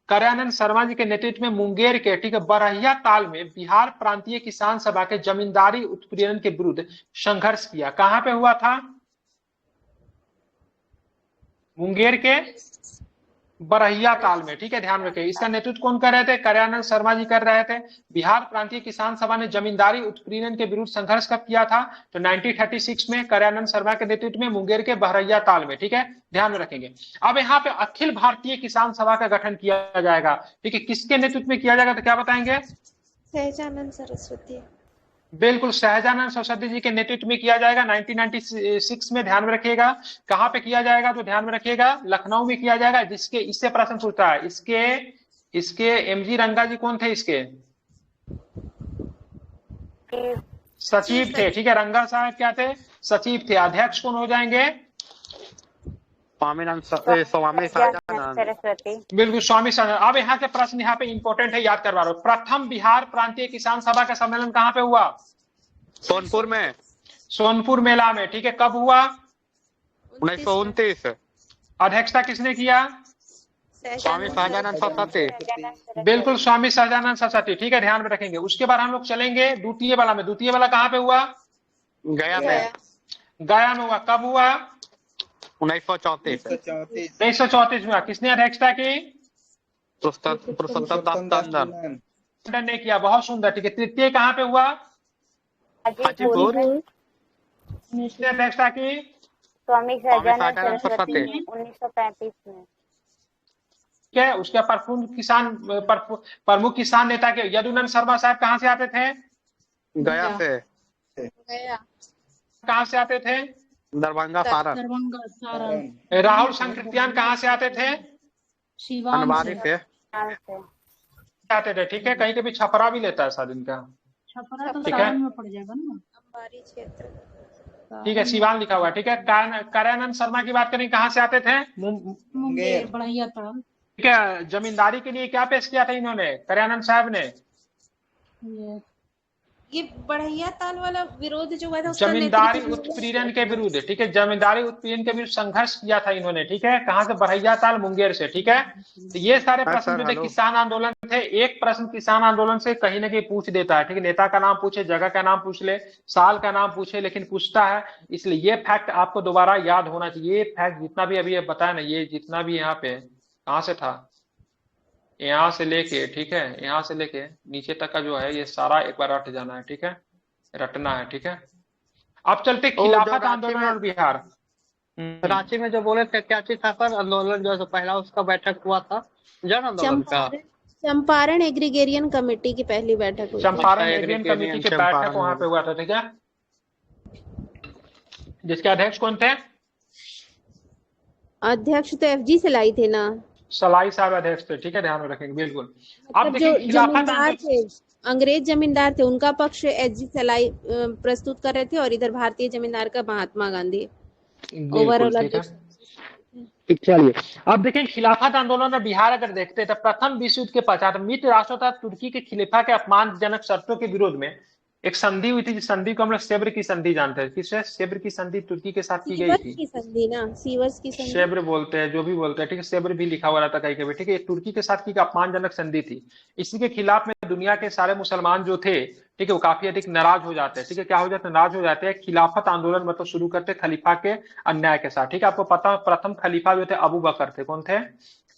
कार्यानंद शर्मा जी के नेतृत्व में मुंगेर के, ठीक है, बरहिया ताल में बिहार प्रांतीय किसान सभा के जमींदारी उत्पीड़न के विरुद्ध संघर्ष किया। कहां पे हुआ था? मुंगेर के बरहिया ताल में, ठीक है, ध्यान रखें। इसका नेतृत्व कौन कर रहे थे? कार्यानंद शर्मा जी कर रहे थे। बिहार प्रांतीय किसान सभा ने जमींदारी उत्पीड़न के विरुद्ध संघर्ष कब किया था? तो 1936 में कार्यानंद शर्मा के नेतृत्व में मुंगेर के बरहिया ताल में, ठीक है, ध्यान में रखेंगे। अब यहाँ पे अखिल भारतीय किसान सभा का गठन किया जाएगा, ठीक है, किसके नेतृत्व में किया जाएगा? तो क्या बताएंगे? सहजानंद सरस्वती। बिल्कुल, सहजानंद सरस्वती जी के नेतृत्व में किया जाएगा 1996 में, ध्यान में रखिएगा। कहां पे किया जाएगा? तो ध्यान में रखिएगा, लखनऊ में किया जाएगा। जिसके इससे प्रश्न पूछता है, इसके एमजी रंगा जी कौन थे? इसके सचिव थे, ठीक है, रंगा साहब क्या थे? सचिव थे। अध्यक्ष कौन हो जाएंगे? स्वामी सहजानंद। बिल्कुल, स्वामी सहजानंद। अब यहाँ के प्रश्न यहाँ पे इंपॉर्टेंट है, याद करवा रहा हूँ। प्रथम बिहार प्रांतीय किसान सभा का सम्मेलन कहाँ पे हुआ? सोनपुर में, सोनपुर मेला में, ठीक है। कब हुआ? 1929। अध्यक्षता किसने किया? स्वामी सहजानंद सरस्वती। बिल्कुल, स्वामी सहजानंद सरस्वती, ठीक है, ध्यान में रखेंगे। उसके बाद हम लोग चलेंगे द्वितीय वाला में। द्वितीय वाला कहाँ पे हुआ? गया में। गया में हुआ। कब हुआ? 1934 में। किसने अध्यक्षता की? पुरुषोत्तम दास टंडन ने किया। बहुत सुंदर, ठीक है। तृतीय कहाँ पे हुआ? हाजीपुर। किसने अध्यक्षता की? स्वामी सहजानंद सरस्वती 1935 में। ठीक है। उसके प्रमुख किसान नेता के यदुनंद शर्मा साहब कहाँ से आते थे? गया से। कहाँ से आते थे? दरभंगा सारण। राहुल संकृत्यान कहाँ से आते थे? अनवारी से आते थे, ठीक है। कहीं कभी छपरा भी लेता है शायद इनका, छपरा तो ठीक है, सारण में पड़ जाएगा ना। अंबारी क्षेत्र। ठीक है, सिवान लिखा हुआ है, ठीक है। कार्यानंद शर्मा की बात करें, कहाँ से आते थे? मुंगेर बढ़िया था। ठीक है। जमींदारी के लिए क्या पेश किया था इन्होंने, कार्यानंद साहब ने? ये बढ़िया ताल वाला विरोध जो हुआ था उसका जमींदारी नेतृत्व उत्पीड़न के विरुद्ध, ठीक है, जमींदारी उत्पीड़न के विरुद्ध संघर्ष किया था इन्होंने, ठीक है। कहाँ से? बरहिया ताल, मुंगेर से, ठीक है। तो ये सारे प्रश्न जो थे किसान आंदोलन थे। एक प्रश्न किसान आंदोलन से कहीं ना कहीं पूछ देता है, ठीक है। नेता का नाम पूछे, जगह का नाम पूछ ले, साल का नाम पूछे, लेकिन पूछता है। इसलिए ये फैक्ट आपको दोबारा याद होना चाहिए। ये फैक्ट जितना भी अभी बताया ना, ये जितना भी यहाँ पे कहाँ से था, यहाँ से लेके, ठीक है, यहाँ से लेके नीचे तक का जो है, ये सारा एक बार रट जाना है, ठीक है, रटना है, ठीक है। अब चलते खिलाफत आंदोलन और बिहार। रांची में जो बोले थे, क्या चीज था सर? आंदोलन जो पहला उसका बैठक हुआ था, जन आंदोलन का। चंपारण एग्रीगेरियन कमेटी की पहली बैठक हुई। चंपारण एग्रीगेरियन कमेटी की बैठक वहां पे हुआ था, ठीक है, जिसके अध्यक्ष कौन थे? अध्यक्ष तो FG सलाई थे ना, सलाई साहब अध्यक्ष थे, ठीक है, ध्यान में रखेंगे, बिल्कुल। अब मतलब देखिए जो जमींदार थे, अंग्रेज जमींदार थे, उनका पक्ष FG सलाई प्रस्तुत कर रहे थे, और इधर भारतीय जमींदार का महात्मा गांधी। ओवरऑल चलिए, अब देखें खिलाफत आंदोलन और बिहार अगर देखते हैं तो प्रथम विश्व युद्ध के पश्चात मित्र राष्ट्रों तथा तुर्की के खिलाफा के अपमानजनक शर्तों के विरोध में एक संधि हुई थी। जिस संधि को हम लोग सेब्र की संधि जानते हैं। किससे? सेब्र की संधि तुर्की के साथ की गई थी। सीवर्स की संधि, सेब्र बोलते हैं, जो भी बोलते हैं, ठीक है। सेब्र भी लिखा हुआ रहता कहीं कभी, ठीक है। तुर्की के साथ की अपमानजनक संधि थी। इसी के खिलाफ में दुनिया के सारे मुसलमान जो थे, ठीक है, वो काफी अधिक नाराज हो जाते हैं। ठीक है, क्या हो जाते हैं, नाराज हो जाते हैं, खिलाफत आंदोलन मतलब शुरू करते खलीफा के अन्याय के साथ। ठीक है, आपको पता, प्रथम खलीफा जो थे अबू बकर थे। कौन थे?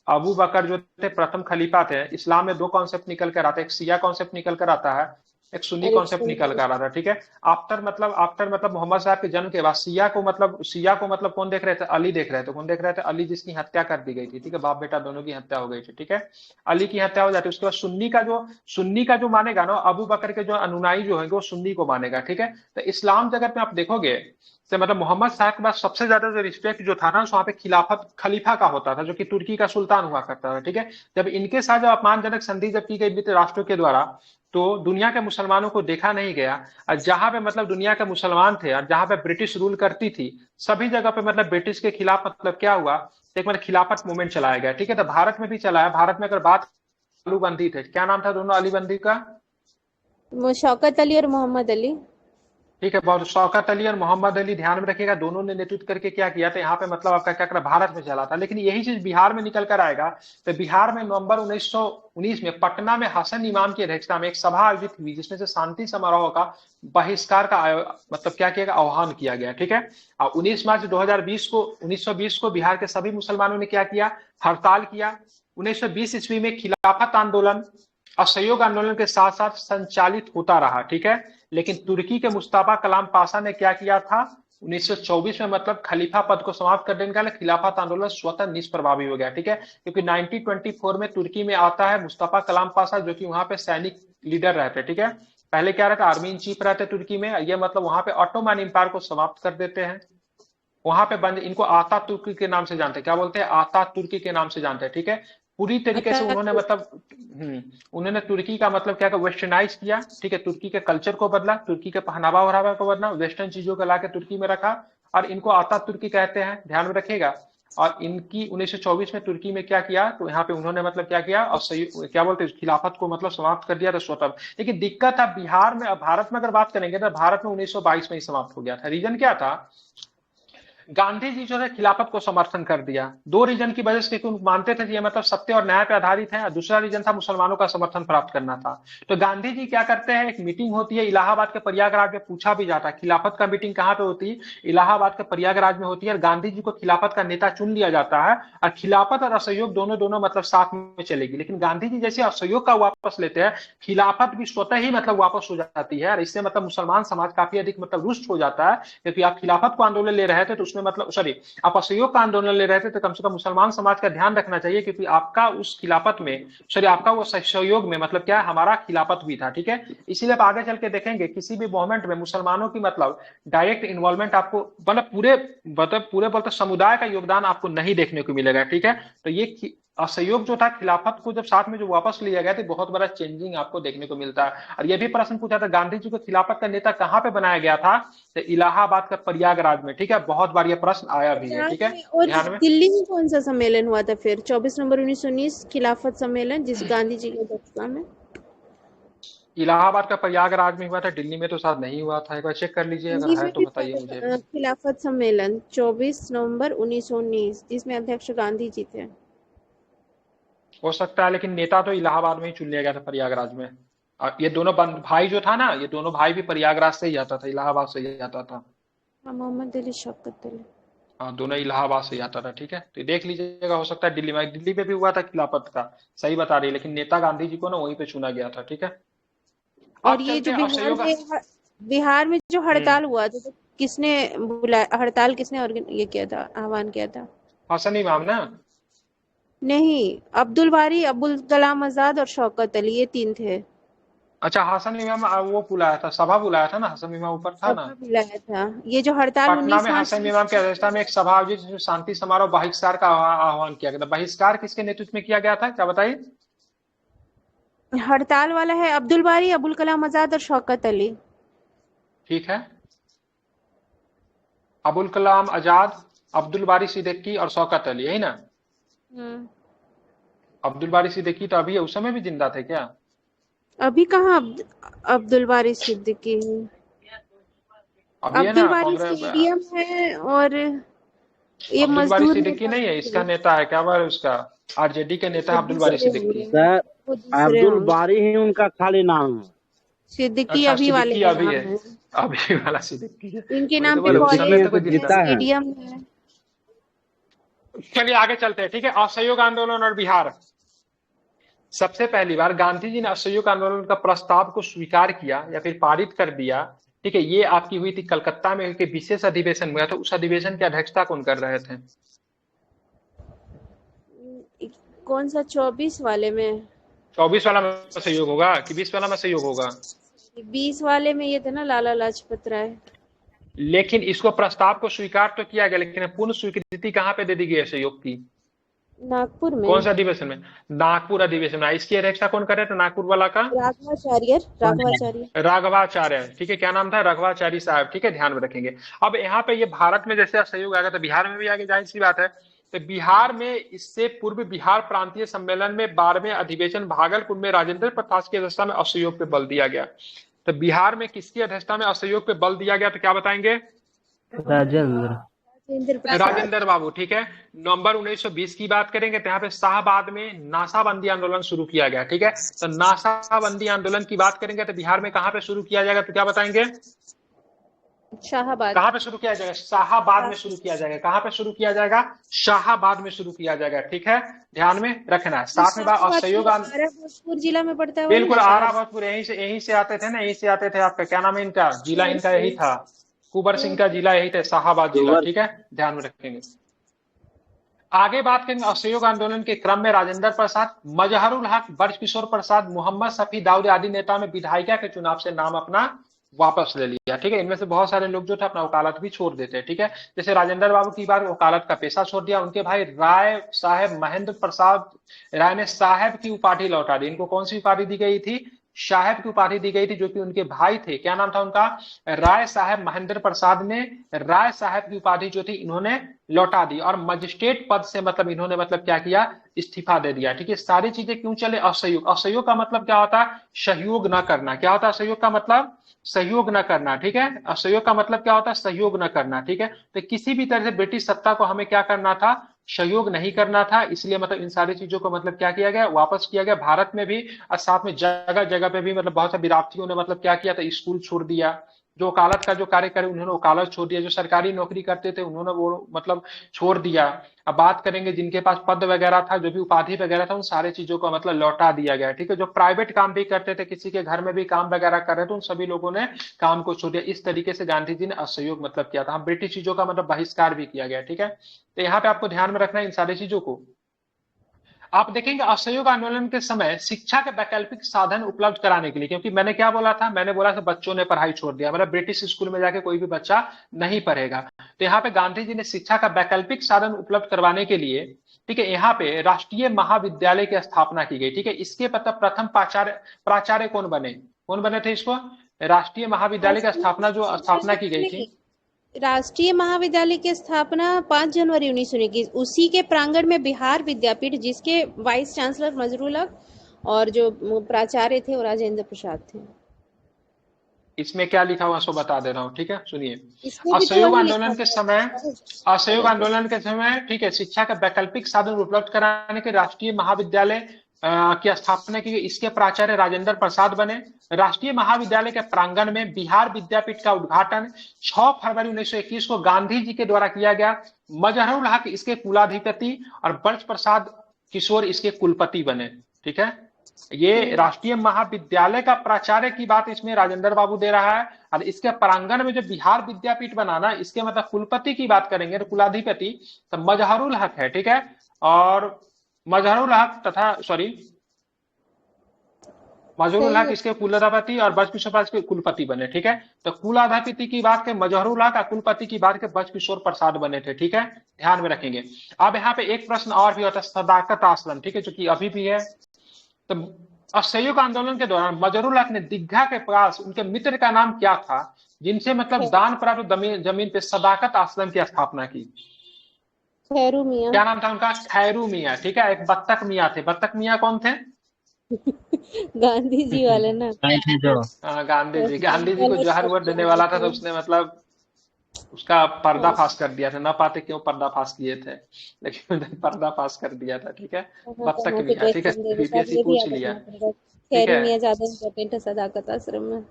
अबू बकर जो थे प्रथम खलीफा थे। इस्लाम में दो कॉन्सेप्ट निकल कर आते हैं, एक शिया कॉन्सेप्ट निकल कर आता है, एक सुन्नी कॉन्सेप्ट निकल कर आता है। ठीक है, आफ्टर मतलब मोहम्मद साहब के जन्म के बाद शिया को मतलब कौन देख रहे थे? अली देख रहे थे। कौन देख रहे थे? अली, जिसकी हत्या कर दी गई थी। ठीक है, बाप बेटा दोनों की हत्या हो गई थी। ठीक है, अली की हत्या हो जाती है। उसके बाद सुन्नी का जो मानेगा ना, अबू बकर के जो अनुनायी जो है वो सुन्नी को मानेगा। ठीक है, तो इस्लाम जगत में आप देखोगे तो मतलब मोहम्मद साहब के बाद सबसे ज्यादा जो रिस्पेक्ट जो था ना, वहाँ पे खिलाफत खलीफा का होता था, जो कि तुर्की का सुल्तान हुआ करता था। ठीक है, जब इनके साथ जब अपमानजनक संधि जब की गई मित्र राष्ट्रों के द्वारा, तो दुनिया के मुसलमानों को देखा नहीं गया। और जहां पे मतलब दुनिया के मुसलमान थे और जहां पे ब्रिटिश रूल करती थी, सभी जगह पे मतलब ब्रिटिश के खिलाफ मतलब क्या हुआ, एक मतलब खिलाफत मूवमेंट चलाया गया। ठीक है, तो भारत में भी चलाया। भारत में अगर बात, अली बंदी थे, क्या नाम था दोनों अली बंदी का? शौकत अली और मोहम्मद अली। ठीक है, बहुत शौकत अली और मोहम्मद अली, ध्यान में रखिएगा, दोनों ने नेतृत्व करके क्या किया था यहाँ पे, मतलब आपका क्या करा, भारत में चला था। लेकिन यही चीज बिहार में निकल कर आएगा। तो बिहार में नवंबर 1919 में पटना में हसन इमाम की अध्यक्षता में एक सभा आयोजित हुई, जिसमें से शांति समारोह का बहिष्कार का मतलब क्या किया गया, आह्वान किया गया। ठीक है, और 19 मार्च 1920 को बिहार के सभी मुसलमानों ने क्या किया, हड़ताल किया। 1920 ईस्वी में खिलाफत आंदोलन असहयोग आंदोलन के साथ साथ संचालित होता रहा। ठीक है, लेकिन तुर्की के मुस्तफा कलाम पाशा ने क्या किया था, 1924 में मतलब खलीफा पद को समाप्त कर देने का खिलाफत आंदोलन स्वतः निष्प्रभावी हो गया। ठीक है, क्योंकि 1924 में तुर्की में आता है मुस्तफा कलाम पाशा, जो कि वहां पे सैनिक लीडर रहते। ठीक है, पहले क्या रहता, आर्मी इन चीफ रहते तुर्की में। ये मतलब वहां पे ऑटोमन एम्पायर को समाप्त कर देते हैं। वहां पे बंद, इनको आता तुर्की के नाम से जानते हैं। क्या बोलते हैं? आता तुर्की के नाम से जानते हैं। ठीक है, पूरी तरीके से उन्होंने मतलब उन्होंने तुर्की का मतलब क्या वेस्टर्नाइज किया। ठीक है, तुर्की के कल्चर को बदला, तुर्की के पहनावा वहनावा को बदला, वेस्टर्न चीजों को लाके तुर्की में रखा, और इनको आता तुर्की कहते हैं, ध्यान में रखिएगा। और इनकी 1924 में तुर्की में क्या किया, तो यहाँ पे उन्होंने मतलब क्या किया, और क्या बोलते हैं, खिलाफत को मतलब समाप्त कर दिया था स्वतः। लेकिन दिक्कत था बिहार में, भारत में अगर बात करेंगे तो भारत में 1922 में ही समाप्त हो गया था। रीजन क्या था, गांधी जी जो है खिलाफत को समर्थन कर दिया। दो रीजन की वजह से, क्योंकि मानते थे कि ये मतलब सत्य और न्याय पर आधारित है, और दूसरा रीजन था मुसलमानों का समर्थन प्राप्त करना था। तो गांधी जी क्या करते हैं, एक मीटिंग होती है इलाहाबाद के प्रयागराज में, पूछा भी जाता है खिलाफत का मीटिंग कहाँ पे होती है, इलाहाबाद के प्रयागराज में होती है। और गांधी जी को खिलाफत का नेता चुन लिया जाता है, और खिलाफत और असहयोग दोनों मतलब साथ में चलेगी। लेकिन गांधी जी जैसे असहयोग का वापस लेते हैं, खिलाफत भी स्वतः ही मतलब वापस हो जाती है। और इससे मतलब मुसलमान समाज काफी अधिक मतलब रुष्ट हो जाता है, क्योंकि आप खिलाफत को आंदोलन ले रहे थे तो उसमें मतलब आप असहयोग का आंदोलन ले रहे थे, तो कम से कम मुसलमान समाज का ध्यान रखना चाहिए, क्योंकि आपका उस खिलाफत में आपका वो सहयोग में मतलब क्या है, हमारा खिलाफत भी था। ठीक है, इसीलिए आप आगे चल के देखेंगे किसी भी मूवमेंट में मुसलमानों की मतलब डायरेक्ट इन्वॉल्वमेंट आपको मतलब पूरे बोलते समुदाय का योगदान आपको नहीं देखने को मिलेगा। ठीक है, तो ये असहयोग जो था खिलाफत को जब साथ में जो वापस लिया गया, तो बहुत बड़ा चेंजिंग आपको देखने को मिलता है। और यह भी प्रश्न पूछा था, गांधी जी को खिलाफत का नेता कहाँ पे बनाया गया था, तो इलाहाबाद का प्रयागराज में। ठीक है, बहुत बार ये प्रश्न आया भी है। ठीक है, और ध्यान में, दिल्ली में कौन सा सम्मेलन हुआ था फिर, 24 नवंबर 1919 खिलाफत सम्मेलन, जिस गांधी जी की अध्यक्षता में? इलाहाबाद का प्रयागराज में हुआ था, दिल्ली में तो शायद नहीं हुआ था। एक बार चेक कर लीजिए, अगर है तो बताइए मुझे। खिलाफत सम्मेलन 24 नवंबर 1919, जिसमें अध्यक्ष गांधी जी थे। हो सकता है, लेकिन नेता तो इलाहाबाद में ही चुन लिया गया था, प्रयागराज में। और ये दोनों भाई जो था ना, ये दोनों भाई भी प्रयागराज से ही आता था, इलाहाबाद से ही आता था। मोहम्मद अली, शौकत अली, हाँ, दोनों इलाहाबाद से ही आता था। ठीक है, तो देख लीजिएगा, हो सकता है दिल्ली में भी हुआ था खिलाफत का, सही बता रही है, लेकिन नेता गांधी जी को ना वहीं पे चुना गया था। ठीक है, और ये जो बिहार में जो हड़ताल हुआ था, तो किसने बुलाया हड़ताल, किसने ये किया था, आह्वान किया था? हसन इमाम ना? नहीं, अब्दुल बारी, अबुल कलाम आजाद और शौकत अली, ये तीन थे। अच्छा, हसन इमाम वो बुलाया था, सभा बुलाया था ना, हसन इमाम ऊपर था ना, बुलाया था। ये जो हड़ताल पटना में हसन इमाम की अध्यक्षता में एक सभा आयोजित, जिसमें शांति समारोह बहिष्कार का आह्वान किया गया था। बहिष्कार किसके नेतृत्व में किया गया था, क्या बताइए? हड़ताल वाला है अब्दुल बारी, अबुल कलाम आजाद और शौकत अली। ठीक है, अबुल कलाम आजाद, अब्दुल बारी सिद्दीकी और शौकत अली, यही ना? अब्दुल बारी सिद्दीकी तो अभी उस समय भी जिंदा थे क्या? अभी कहाँ अब्दुल बारी सिद्दीकी है, अब्दुल बारी स्टेडियम है, और ये अब्दुल बारी मजदूर सिद्दीकी नहीं है, इसका नेता है, क्या बार उसका आरजेडी के नेता अब्दुल बारी सिद्दीकी। अब्दुल बारी ही उनका खाली नाम है। सिद्दीकी अच्छा अभी वाले सिद्दीकी के अभी नाम है, है। अभी वाला सिद्दीकी है। इनके वही नाम तो पे बोले उस समय कॉलेज तो कोई तो जिंदा जीता है। स्टेडियम है। चलिए आगे चलते हैं, ठीक है। असहयोग आंदोलन और बिहार। सबसे पहली बार गांधी जी ने असहयोग आंदोलन का प्रस्ताव को स्वीकार किया या फिर पारित कर दिया, ठीक है। ये आपकी हुई थी कलकत्ता में, एक विशेष अधिवेशन हुआ था। उस अधिवेशन की अध्यक्षता कौन कर रहे थे? कौन सा 24 वाले में? 24 वाला में सहयोग होगा कि 20 वाला में सहयोग होगा? 20 वाले में ये थे ना लाला लाजपत राय। लेकिन इसको प्रस्ताव को स्वीकार तो किया गया, लेकिन पूर्ण स्वीकृति कहाँ पे दे दी गई है सहयोग की? नागपुर में। कौन सा अधिवेशन में? नागपुर अधिवेशन में। इसकी अध्यक्षता कौन कर रहे थे नागपुर वाला का? राघवाचार्य। राघवाचार्य, ठीक है। क्या नाम था? राघवाचारी साहब, ठीक है। ध्यान में रखेंगे। अब यहाँ पे ये भारत में जैसे असहयोग आ गया तो बिहार में भी आगे, जाहिर सी बात है। तो बिहार में इससे पूर्व बिहार प्रांतीय सम्मेलन में 12वें अधिवेशन भागलपुर में राजेंद्र प्रसाद की अध्यक्षता में असहयोग पे बल दिया गया। तो बिहार में किसकी अध्यक्षता में असहयोग पे बल दिया गया, तो क्या बताएंगे? राजेंद्र बाबू, ठीक है। नवंबर 1920 की बात करेंगे तो यहाँ पे शाहबाद में नासाबंदी आंदोलन शुरू किया गया, ठीक है। तो नासाबंदी आंदोलन की बात करेंगे तो बिहार में कहाँ पे शुरू किया जाएगा, तो क्या बताएंगे? शाहाबाद। कहाँ पे शुरू किया जाएगा? शाहाबाद में शुरू किया जाएगा। कहाँ पे शुरू किया जाएगा? शाहाबाद में शुरू किया जाएगा, ठीक है। ध्यान में रखना है। साथ में बात असहयोग भोजपुर जिला में पड़ता है। बिल्कुल, आरा भोजपुर यहीं से आते थे ना, यहीं से आते थे। आपका क्या नाम है इनका? जिला इनका यही था, कुंवर सिंह का जिला यही था, शाहाबाद जिला, ठीक है। ध्यान में रखेंगे। आगे बात करेंगे असहयोग आंदोलन के क्रम में राजेंद्र प्रसाद, मजहरुल हक, ब्रजकिशोर प्रसाद, मोहम्मद शफी दाऊद आदि नेता में विधायिका के चुनाव से नाम अपना वापस ले लिया, ठीक है। इनमें से बहुत सारे लोग जो थे अपना वकालत भी छोड़ देते हैं, ठीक है। जैसे राजेंद्र बाबू की बात, वकालत का पेशा छोड़ दिया। उनके भाई राय साहेब महेंद्र प्रसाद राय ने साहेब की उपाधि लौटा दी। इनको कौन सी उपाधि दी गई थी? साहेब की उपाधि दी गई थी, जो कि उनके भाई थे। क्या नाम था उनका? राय साहेब महेंद्र प्रसाद ने राय साहेब की उपाधि जो थी इन्होंने लौटा दी, और मजिस्ट्रेट पद से मतलब इन्होंने मतलब क्या किया? इस्तीफा दे दिया, ठीक है। सारी चीजें क्यों चले? असहयोग। असहयोग का मतलब क्या होता है? सहयोग न करना। क्या होता है असहयोग का मतलब? सहयोग न करना, ठीक है। असहयोग का मतलब क्या होता है? सहयोग न करना, ठीक है। तो किसी भी तरह से ब्रिटिश सत्ता को हमें क्या करना था? सहयोग नहीं करना था। इसलिए मतलब इन सारी चीजों को मतलब क्या किया गया? वापस किया गया। भारत में भी और साथ में जगह जगह पे भी मतलब बहुत से विद्यार्थियों ने मतलब क्या किया था? स्कूल छोड़ दिया। जो वकालत का जो कार्य करे उन्होंने वकालत छोड़ दिया। जो सरकारी नौकरी करते थे उन्होंने वो मतलब छोड़ दिया। अब बात करेंगे जिनके पास पद वगैरह था, जो भी उपाधि वगैरह था, उन सारे चीजों को मतलब लौटा दिया गया, ठीक है। जो प्राइवेट काम भी करते थे, किसी के घर में भी काम वगैरह कर रहे थे, उन सभी लोगों ने काम को छोड़ दिया। इस तरीके से गांधी जी ने असहयोग मतलब किया था। हम ब्रिटिश चीजों का मतलब बहिष्कार भी किया गया, ठीक है। तो यहाँ पे आपको ध्यान में रखना है इन सारी चीजों को। आप देखेंगे असहयोग आंदोलन के समय शिक्षा के वैकल्पिक साधन उपलब्ध कराने के लिए, क्योंकि मैंने क्या बोला था? मैंने बोला था बच्चों ने पढ़ाई छोड़ दिया, मतलब ब्रिटिश स्कूल में जाके कोई भी बच्चा नहीं पढ़ेगा। तो यहाँ पे गांधी जी ने शिक्षा का वैकल्पिक साधन उपलब्ध करवाने के लिए, ठीक है, यहाँ पे राष्ट्रीय महाविद्यालय की स्थापना की गई, ठीक है। इसके मतलब प्रथम प्राचार्य कौन बने? कौन बने थे इसको? राष्ट्रीय महाविद्यालय की स्थापना की गई थी। राष्ट्रीय महाविद्यालय की स्थापना 5 जनवरी 1921, उसी के प्रांगण में बिहार विद्यापीठ, जिसके वाइस चांसलर मजहरुल हक और जो प्राचार्य थे वो राजेंद्र प्रसाद थे। इसमें क्या लिखा हुआ सो बता दे रहा हूँ, ठीक है। सुनिए, असहयोग आंदोलन के समय ठीक है, शिक्षा का वैकल्पिक साधन उपलब्ध कराने के राष्ट्रीय महाविद्यालय की स्थापना की गई। इसके प्राचार्य राजेंद्र प्रसाद बने। राष्ट्रीय महाविद्यालय के प्रांगण में बिहार विद्यापीठ का उद्घाटन 6 फरवरी 1921 को गांधी जी के द्वारा किया गया। मजहरुल हक इसके कुलाधिपति और ब्रज प्रसाद किशोर इसके कुलपति बने, ठीक है। ये राष्ट्रीय महाविद्यालय का प्राचार्य की बात इसमें राजेंद्र बाबू दे रहा है, और इसके प्रांगण में जो बिहार विद्यापीठ बनाना, इसके मतलब कुलपति की बात करेंगे तो कुलाधिपति तो मजहरुल हक है, ठीक है। और मजहरुल हक इसके कुलाधिपति और ब्रजकिशोर इसके कुलपति बने, ठीक है। तो कुलाधिपति की बात के मजहरुल हक और कुलपति की बात के ब्रजकिशोर प्रसाद बने थे, ठीक है। ध्यान में रखेंगे। अब यहाँ पे एक प्रश्न और भी होता है, सदाकत आश्रम, ठीक है, जो कि अभी भी है। तो असहयोग आंदोलन के दौरान मजहरुल हक ने दीघा के पास उनके मित्र का नाम क्या था, जिनसे मतलब दान प्राप्त जमीन पे सदाकत आश्रम की स्थापना की? खैरू मियां। क्या नाम था उनका? खैरू मियां, ठीक है। एक बत्तख मियां थे। बत्तख मियां कौन थे? गांधी जी वाले ना। गांधी जी को जहर वोट देने वाला था, तो उसने मतलब उसका पर्दाफाश कर दिया था, ना पाते क्यों पर्दाफाश किए थे, लेकिन उन्होंने पर्दाफाश कर दिया था। ठीक है, बत्तख मियाँ, ठीक है, बीपीएससी पूछ लिया। ठीक खैरू है, मियाँ ज्यादा इम्पोर्टेंट है सदाकत आश्रम में।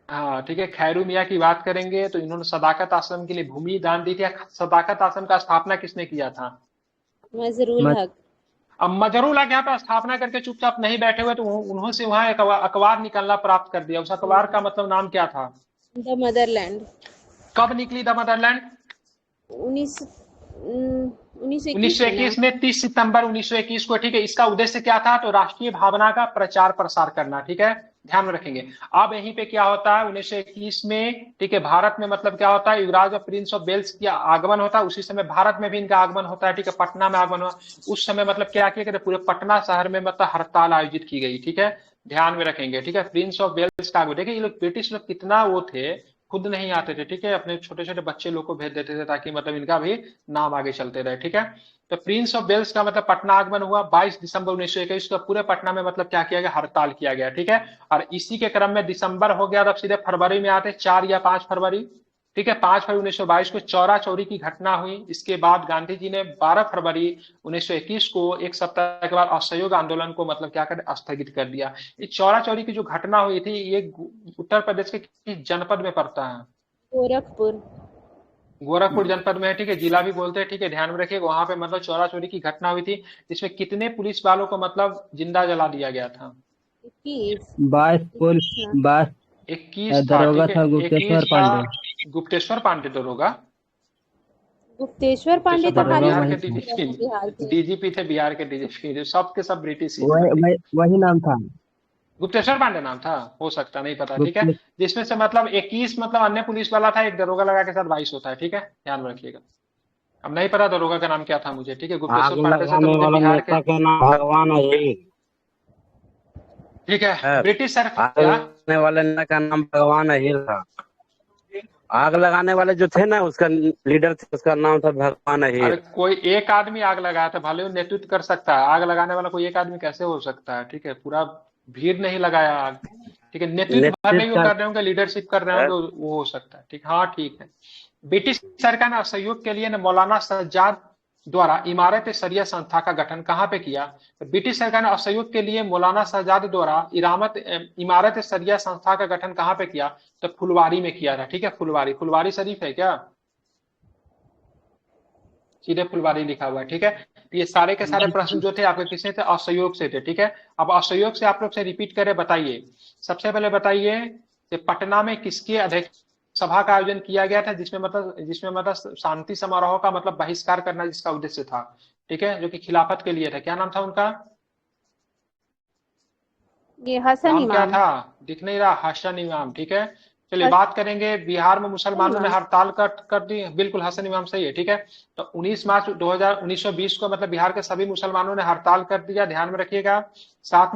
हाँ ठीक है। खैरू मियाँ की बात करेंगे तो इन्होंने सदाकत आश्रम के लिए भूमि दान दी थी। सदाकत आश्रम का स्थापना किसने किया था? मजरूल हक। अब मजरूल हक यहाँ पे स्थापना करके चुपचाप नहीं बैठे हुए, तो उन्होंने से वहां एक अखबार निकालना प्राप्त कर दिया। उस अखबार का मतलब नाम क्या था? The Motherland. कब निकली द मदरलैंड? 1921 में 30 सितंबर 1921 को। ठीक है, इसका उद्देश्य क्या था? तो राष्ट्रीय भावना का प्रचार प्रसार करना। ठीक है, ध्यान में रखेंगे। अब यहीं पे क्या होता है 1921 में, ठीक है, भारत में मतलब क्या होता है, युवराज और प्रिंस ऑफ वेल्स का आगमन होता है। उसी समय भारत में भी इनका आगमन होता है। ठीक है, पटना में आगमन हुआ। उस समय मतलब क्या किया गया, पूरे पटना शहर में मतलब हड़ताल आयोजित की गई। ठीक है, ध्यान में रखेंगे। ठीक है, प्रिंस ऑफ वेल्स का आगमन। देखिए ये लोग ब्रिटिश लोग कितना वो थे, खुद नहीं आते थे। ठीक है, अपने छोटे छोटे बच्चे लोग को भेज देते थे ताकि मतलब इनका भी नाम आगे चलते रहे। ठीक है, तो प्रिंस ऑफ वेल्स का मतलब पटना आगमन हुआ 22 दिसंबर 1921 को। पूरे पटना में मतलब क्या किया गया, हड़ताल किया गया। ठीक है, और इसी के क्रम में दिसंबर हो गया, तब सीधे फरवरी में आते 4 या 5 फरवरी। ठीक है, 5 फरवरी 1922 को चौरा चौरी की घटना हुई। इसके बाद गांधी जी ने 12 फरवरी 1921 को, एक सप्ताह के बाद, असहयोग आंदोलन को मतलब क्या कर स्थगित कर दिया। ये चौरा चौरी की जो घटना हुई थी, ये उत्तर प्रदेश के किस जनपद में पड़ता है? गोरखपुर। गोरखपुर जनपद में है। ठीक है, जिला भी बोलते हैं। ठीक है, ध्यान में रखिए। वहां पे मतलब चौरा चोरी की घटना हुई थी, जिसमें कितने पुलिस वालों को मतलब जिंदा जला दिया गया था? 22 21 था। दरोगा ठीक था है, गुप्तेश्वर 21 था। पांडे। गुप्तेश्वर पांडे दरोगा। गुप्तेश्वर पांडे तो गुप्तेश्वर पांडे खाली बिहार के बिहार के। डीजीपी थे, बिहार के डीजीपी, सब के सब ब्रिटिश ही वही थे। वही वही नाम था। गुप्तेश्वर पांडे नाम था, हो सकता, नहीं पता। ठीक है, गुप्तेश जिसमें से मतलब 21 मतलब अन्य पुलिस वाला था, एक दरोगा लगा के साथ 22 होता है। ठीक है, ध्यान में रखिएगा। अब नहीं पता दरोगा का नाम क्या था मुझे। ठीक है, आग गुप्तेश्वर पांडे से तो लगाने मुझे वाला बिहार नेता के। का नाम भगवान अहिर ठीक है, है। ब्रिटिश सर आग क्या? लगाने वाले नेता का नाम भगवान अहिर था। आग लगाने वाले जो थे ना, उसका लीडर थे, उसका नाम था भगवान अरे अहिर। कोई एक आदमी आग लगाया था, भले वो नेतृत्व कर सकता है। आग लगाने वाला कोई एक आदमी कैसे हो सकता है? ठीक है, पूरा भीड़ नहीं लगाया आग। ठीक है, नेतृत्व भले ही वो नेतृत्व कर रहे होंगे, लीडरशिप कर रहे का होंगे, वो हो सकता है। ठीक, हाँ ठीक है। ब्रिटिश सरकार ने असहयोग के लिए मौलाना सज्जाद द्वारा इमारत सरिया संस्था का गठन कहाँ पे किया? तो ब्रिटिश सरकार ने असहयोग के लिए मौलाना सज्जाद द्वारा इमारत सरिया संस्था का गठन कहाँ पे किया? तो फुलवारी में किया था। ठीक है, फुलवारी, फुलवारी शरीफ है क्या? सीधे फुलवारी लिखा हुआ है। ठीक है, ये सारे के सारे प्रश्न जो थे आपके किससे थे? असहयोग से थे। ठीक है, अब असहयोग से आप लोग से रिपीट करें, बताइए। सबसे पहले बताइए कि पटना में किसकी अध्यक्ष सभा का आयोजन किया गया था, जिसमें मतलब शांति समारोह का मतलब बहिष्कार करना जिसका उद्देश्य था। ठीक है, जो कि खिलाफत के लिए था। क्या नाम था उनका? ये हसन नाम क्या इमाम। था? दिख नहीं रहा, हसन इमाम। ठीक है, चलिए बात करेंगे। बिहार में मुसलमानों ने हड़ताल कर दी। बिल्कुल, हसन इमाम सही है। ठीक है, तो 19 मार्च 1920 को मतलब बिहार के सभी मुसलमानों ने हड़ताल कर दिया। ध्यान में रखिएगा। साथ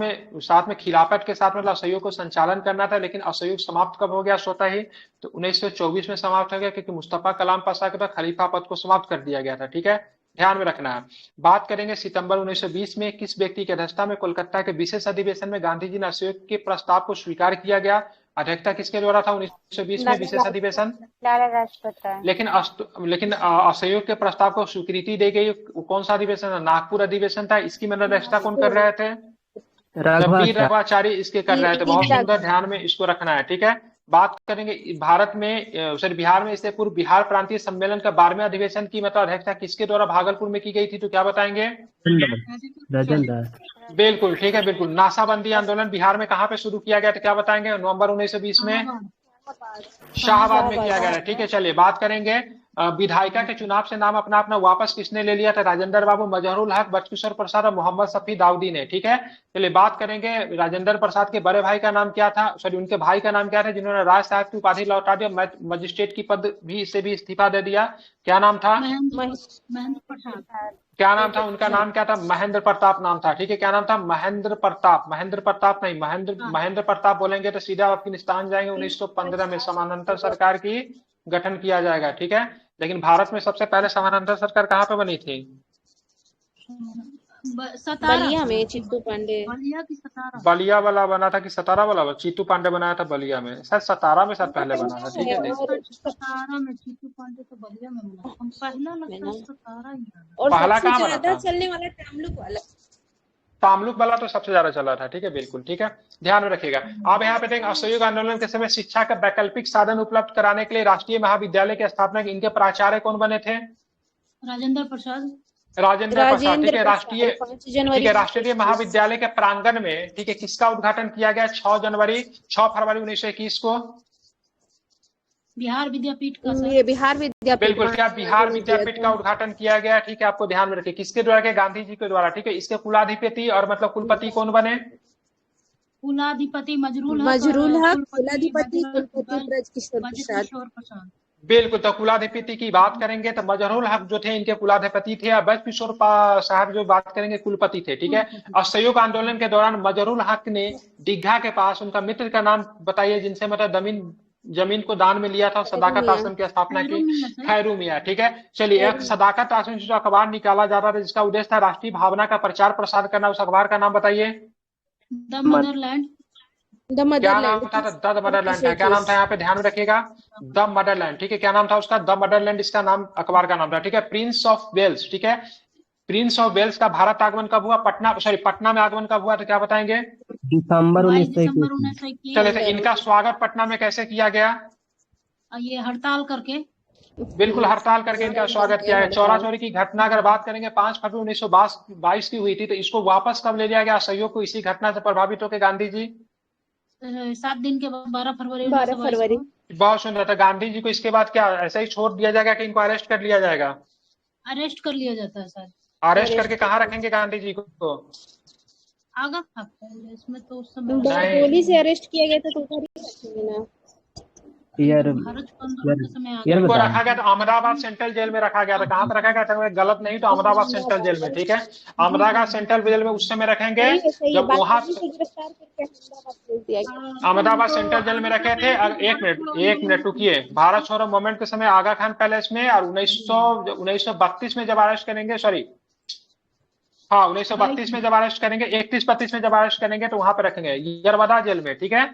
में खिलाफत के साथ मतलब असहयोग को संचालन करना था, लेकिन असहयोग समाप्त कब हो गया? स्वतः ही तो 1924 में समाप्त हो गया, क्योंकि मुस्तफा कलाम पाशा के बाद खलीफा पद को समाप्त कर दिया गया था। ठीक है, ध्यान में रखना है। बात करेंगे सितंबर 1920 में किस व्यक्ति की अध्यक्षता में कोलकाता के विशेष अधिवेशन में गांधी जी ने असहयोग के प्रस्ताव को स्वीकार किया गया? अध्यक्षता किसके द्वारा था 1920 में विशेष अधिवेशन? लाला लाजपत राय। लेकिन असहयोग के प्रस्ताव को स्वीकृति दी गई, कौन सा अधिवेशन है? नागपुर अधिवेशन था। इसकी मतलब अध्यक्षता कौन कर रहे थे? वीर रघुआचार्य इसके कर रहे थे। बहुत सुंदर, ध्यान में इसको रखना है। ठीक है, बात करेंगे भारत में सॉरी बिहार में इससे पूर्व बिहार प्रांतीय सम्मेलन का 12वें अधिवेशन की मतलब अध्यक्षता किसके द्वारा भागलपुर में की गई थी? तो क्या बताएंगे? बिल्कुल ठीक है, बिल्कुल। नाशाबंदी आंदोलन बिहार में कहाँ पे शुरू किया गया था? क्या बताएंगे? नवंबर 1920 में शाहबाद में किया गया था। ठीक है, चलिए बात करेंगे। विधायिका के चुनाव से नाम अपना अपना वापस किसने ले लिया था? राजेंद्र बाबू, मजहरुल हक, बचकिशोर प्रसाद और मोहम्मद शफी दाऊदी ने। ठीक है, चलिए बात करेंगे। राजेंद्र प्रसाद के बड़े भाई का नाम क्या था? सॉरी, उनके भाई का नाम क्या था जिन्होंने राज साहब की उपाधि लौटा दिया, मजिस्ट्रेट की पद भी से भी इस्तीफा दे दिया? क्या नाम था? क्या नाम था उनका? नाम क्या था? महेंद्र प्रताप नाम था। ठीक है, क्या नाम था? महेंद्र प्रताप। महेंद्र प्रताप नहीं, महेंद्र प्रताप बोलेंगे तो सीधा अफगानिस्तान जाएंगे। 1915 में समानांतर सरकार की गठन किया जाएगा। ठीक है, लेकिन भारत में सबसे पहले समानांतर सरकार कहाँ पे बनी थी? सतारा बलिया में चित्तू पांडे। बलिया की सतारा बलिया वाला बना था कि सतारा वाला? चीतू पांडे बनाया था बलिया में, शायद सतारा में शायद पहले बना था। ठीक है, देख और सतारा में चीतू पांडे तो बलिया में बना, हम पहला लगता है सतारा ही है। और पहला सबसे कहाँ बना ज्यादा था? चलने वाला तामलुक वाला। तामलुक वाला तो सबसे ज्यादा चला था। ठीक है, बिल्कुल ठीक है, ध्यान में रखिएगा। अब यहाँ पे देखें, असहयोग आंदोलन के समय शिक्षा का वैकल्पिक साधन उपलब्ध कराने के लिए राष्ट्रीय महाविद्यालय की स्थापना, इनके प्राचार्य कौन बने थे? राजेंद्र प्रसाद। राजेंद्र प्रसाद। ठीक है, 5 जनवरी ठीक है, राष्ट्रीय महाविद्यालय के प्रांगण में, ठीक है, किसका उद्घाटन किया गया? 6 फरवरी 1921 को बिहार विद्यापीठ का सर। ये बिहार विद्यापीठ। बिल्कुल, क्या बिहार विद्यापीठ का उद्घाटन किया गया? ठीक है, आपको ध्यान में रखिए, किसके द्वारा के? गांधी जी के द्वारा। ठीक है, इसके कुलाधिपति और मतलब कुलपति कौन बने? कुलाधिपति मजरूल हक, कुलाधिपति कुलपति ब्रजकिशोर प्रसाद। बिल्कुल, तो कुलाधिपति की बात करेंगे तो मजहरूल हक जो थे इनके कुलाधिपति थे, और ब्रजकिशोर साहब जो बात करेंगे कुलपति थे। ठीक है, असहयोग आंदोलन के दौरान मजहरूल हक ने दीघा के पास, उनका मित्र का नाम बताइए जिनसे मतलब जमीन को दान में लिया था, सदाकत आश्रम की स्थापना की? खैरू मियां। ठीक है, चलिए, एक सदाकत आश्रम से जो अखबार निकाला जाता था जिसका उद्देश्य था राष्ट्रीय भावना का प्रचार प्रसार करना, उस अखबार का नाम बताइए। The Motherland. क्या नाम था? द मदरलैंड था। क्या नाम था? यहाँ पे ध्यान रखिएगा, द मदरलैंड। ठीक है, क्या नाम था उसका? द मदरलैंड इसका नाम, अखबार का नाम था। ठीक है, प्रिंस ऑफ वेल्स। ठीक है, प्रिंस ऑफ वेल्स का भारत आगमन कब हुआ? पटना में आगमन कब हुआ? तो क्या बताएंगे? दिसंबर 1921। चले, तो इनका स्वागत पटना में कैसे किया गया? ये हड़ताल करके। बिल्कुल, हड़ताल करके इनका स्वागत किया गया। चौरा चौरी की घटना अगर बात करेंगे 5 फरवरी 1922 की हुई थी, तो इसको वापस कब ले लिया गया? सहयोग को इसी घटना से प्रभावित होकर गांधी जी 7 दिन के बाद 12 फरवरी। बहुत सुंदर था। गांधी जी को इसके बाद क्या ऐसे ही छोड़ दिया जाएगा कि इनको अरेस्ट कर लिया जाएगा? अरेस्ट कर लिया जाता है सर। अरेस्ट करके कहाँ रखेंगे गांधी जी को? आगा इसमें तो उस समय गोली से अरेस्ट किया गया था, तो उधर ही रखेंगे ना यार इनको रखा गया था अहमदाबाद सेंट्रल जेल में रखा गया था। कहाँ पर रखा गया था? गलत नहीं तो अहमदाबाद सेंट्रल जेल में। ठीक है, अहमदाबाद सेंट्रल जेल में उस समय रखेंगे जब वहां अहमदाबाद सेंट्रल जेल में रखे थे। एक मिनट रुकिए। भारत छोड़ो मूवमेंट के समय आगा खान पैलेस में, और 1932 में जब अरेस्ट करेंगे, सॉरी हाँ 1932 में जब अरेस्ट करेंगे, 31-32 में जब अरेस्ट करेंगे तो वहां पे रखेंगे यरवदा जेल में। ठीक है,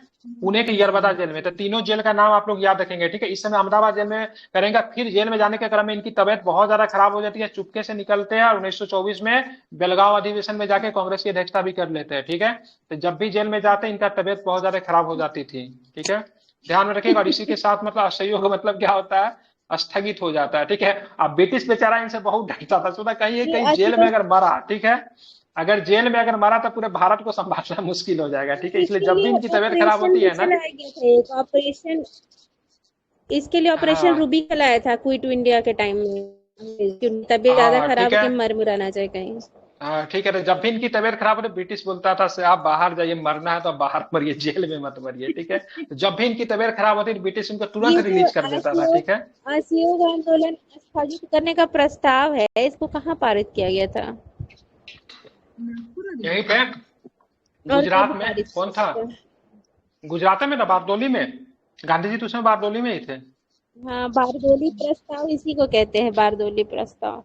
पुणे के यरवदा जेल में। तो तीनों जेल का नाम आप लोग याद रखेंगे। ठीक है, इस समय अहमदाबाद जेल में करेंगे। फिर जेल में जाने के क्रम में इनकी तबियत बहुत ज्यादा खराब हो जाती है, चुपके से निकलते हैं, और 1924 में बेलगांव अधिवेशन में जाके कांग्रेस की अध्यक्षता भी कर लेते हैं। ठीक है, तो जब भी जेल में जाते हैं इनका तबियत बहुत ज्यादा खराब हो जाती थी। ठीक है, ध्यान में रखिएगा। और इसी के साथ मतलब असहयोग मतलब क्या होता है? स्थगित हो जाता है। ठीक है, अब ब्रिटिश बेचारा इनसे बहुत डरता था, सोचा कहीं जेल में अगर मरा, ठीक है, अगर जेल में अगर मरा तो पूरे भारत को संभालना मुश्किल हो जाएगा। ठीक है, इसलिए जब भी इनकी तबीयत खराब होती है ना, ऑपरेशन, इसके लिए ऑपरेशन रूबी चलाया था क्विट इंडिया के टाइम में। तबीयत ज्यादा खराब है, मर मुराना चाहिए कहीं। हाँ ठीक है, तो जब भी इनकी तबीयत खराब होती ब्रिटिश बोलता था से आप बाहर जाइए, मरना है तो आप बाहर मरिए, जेल में मत मरिए। ठीक है, तो जब भी इनकी तबीयत खराब होती ब्रिटिश इनको तुरंत रिलीज कर देता था। ठीक है, असहयोग आंदोलन स्थगित करने का प्रस्ताव है, इसको कहाँ पारित किया गया था? यहीं पे गुजरात में। कौन था? गुजरात में ना, बारदोली में। गांधी जी तो उसमें बारदोली में ही थे। हाँ, बारदोली प्रस्ताव इसी को कहते हैं, बारदोली प्रस्ताव।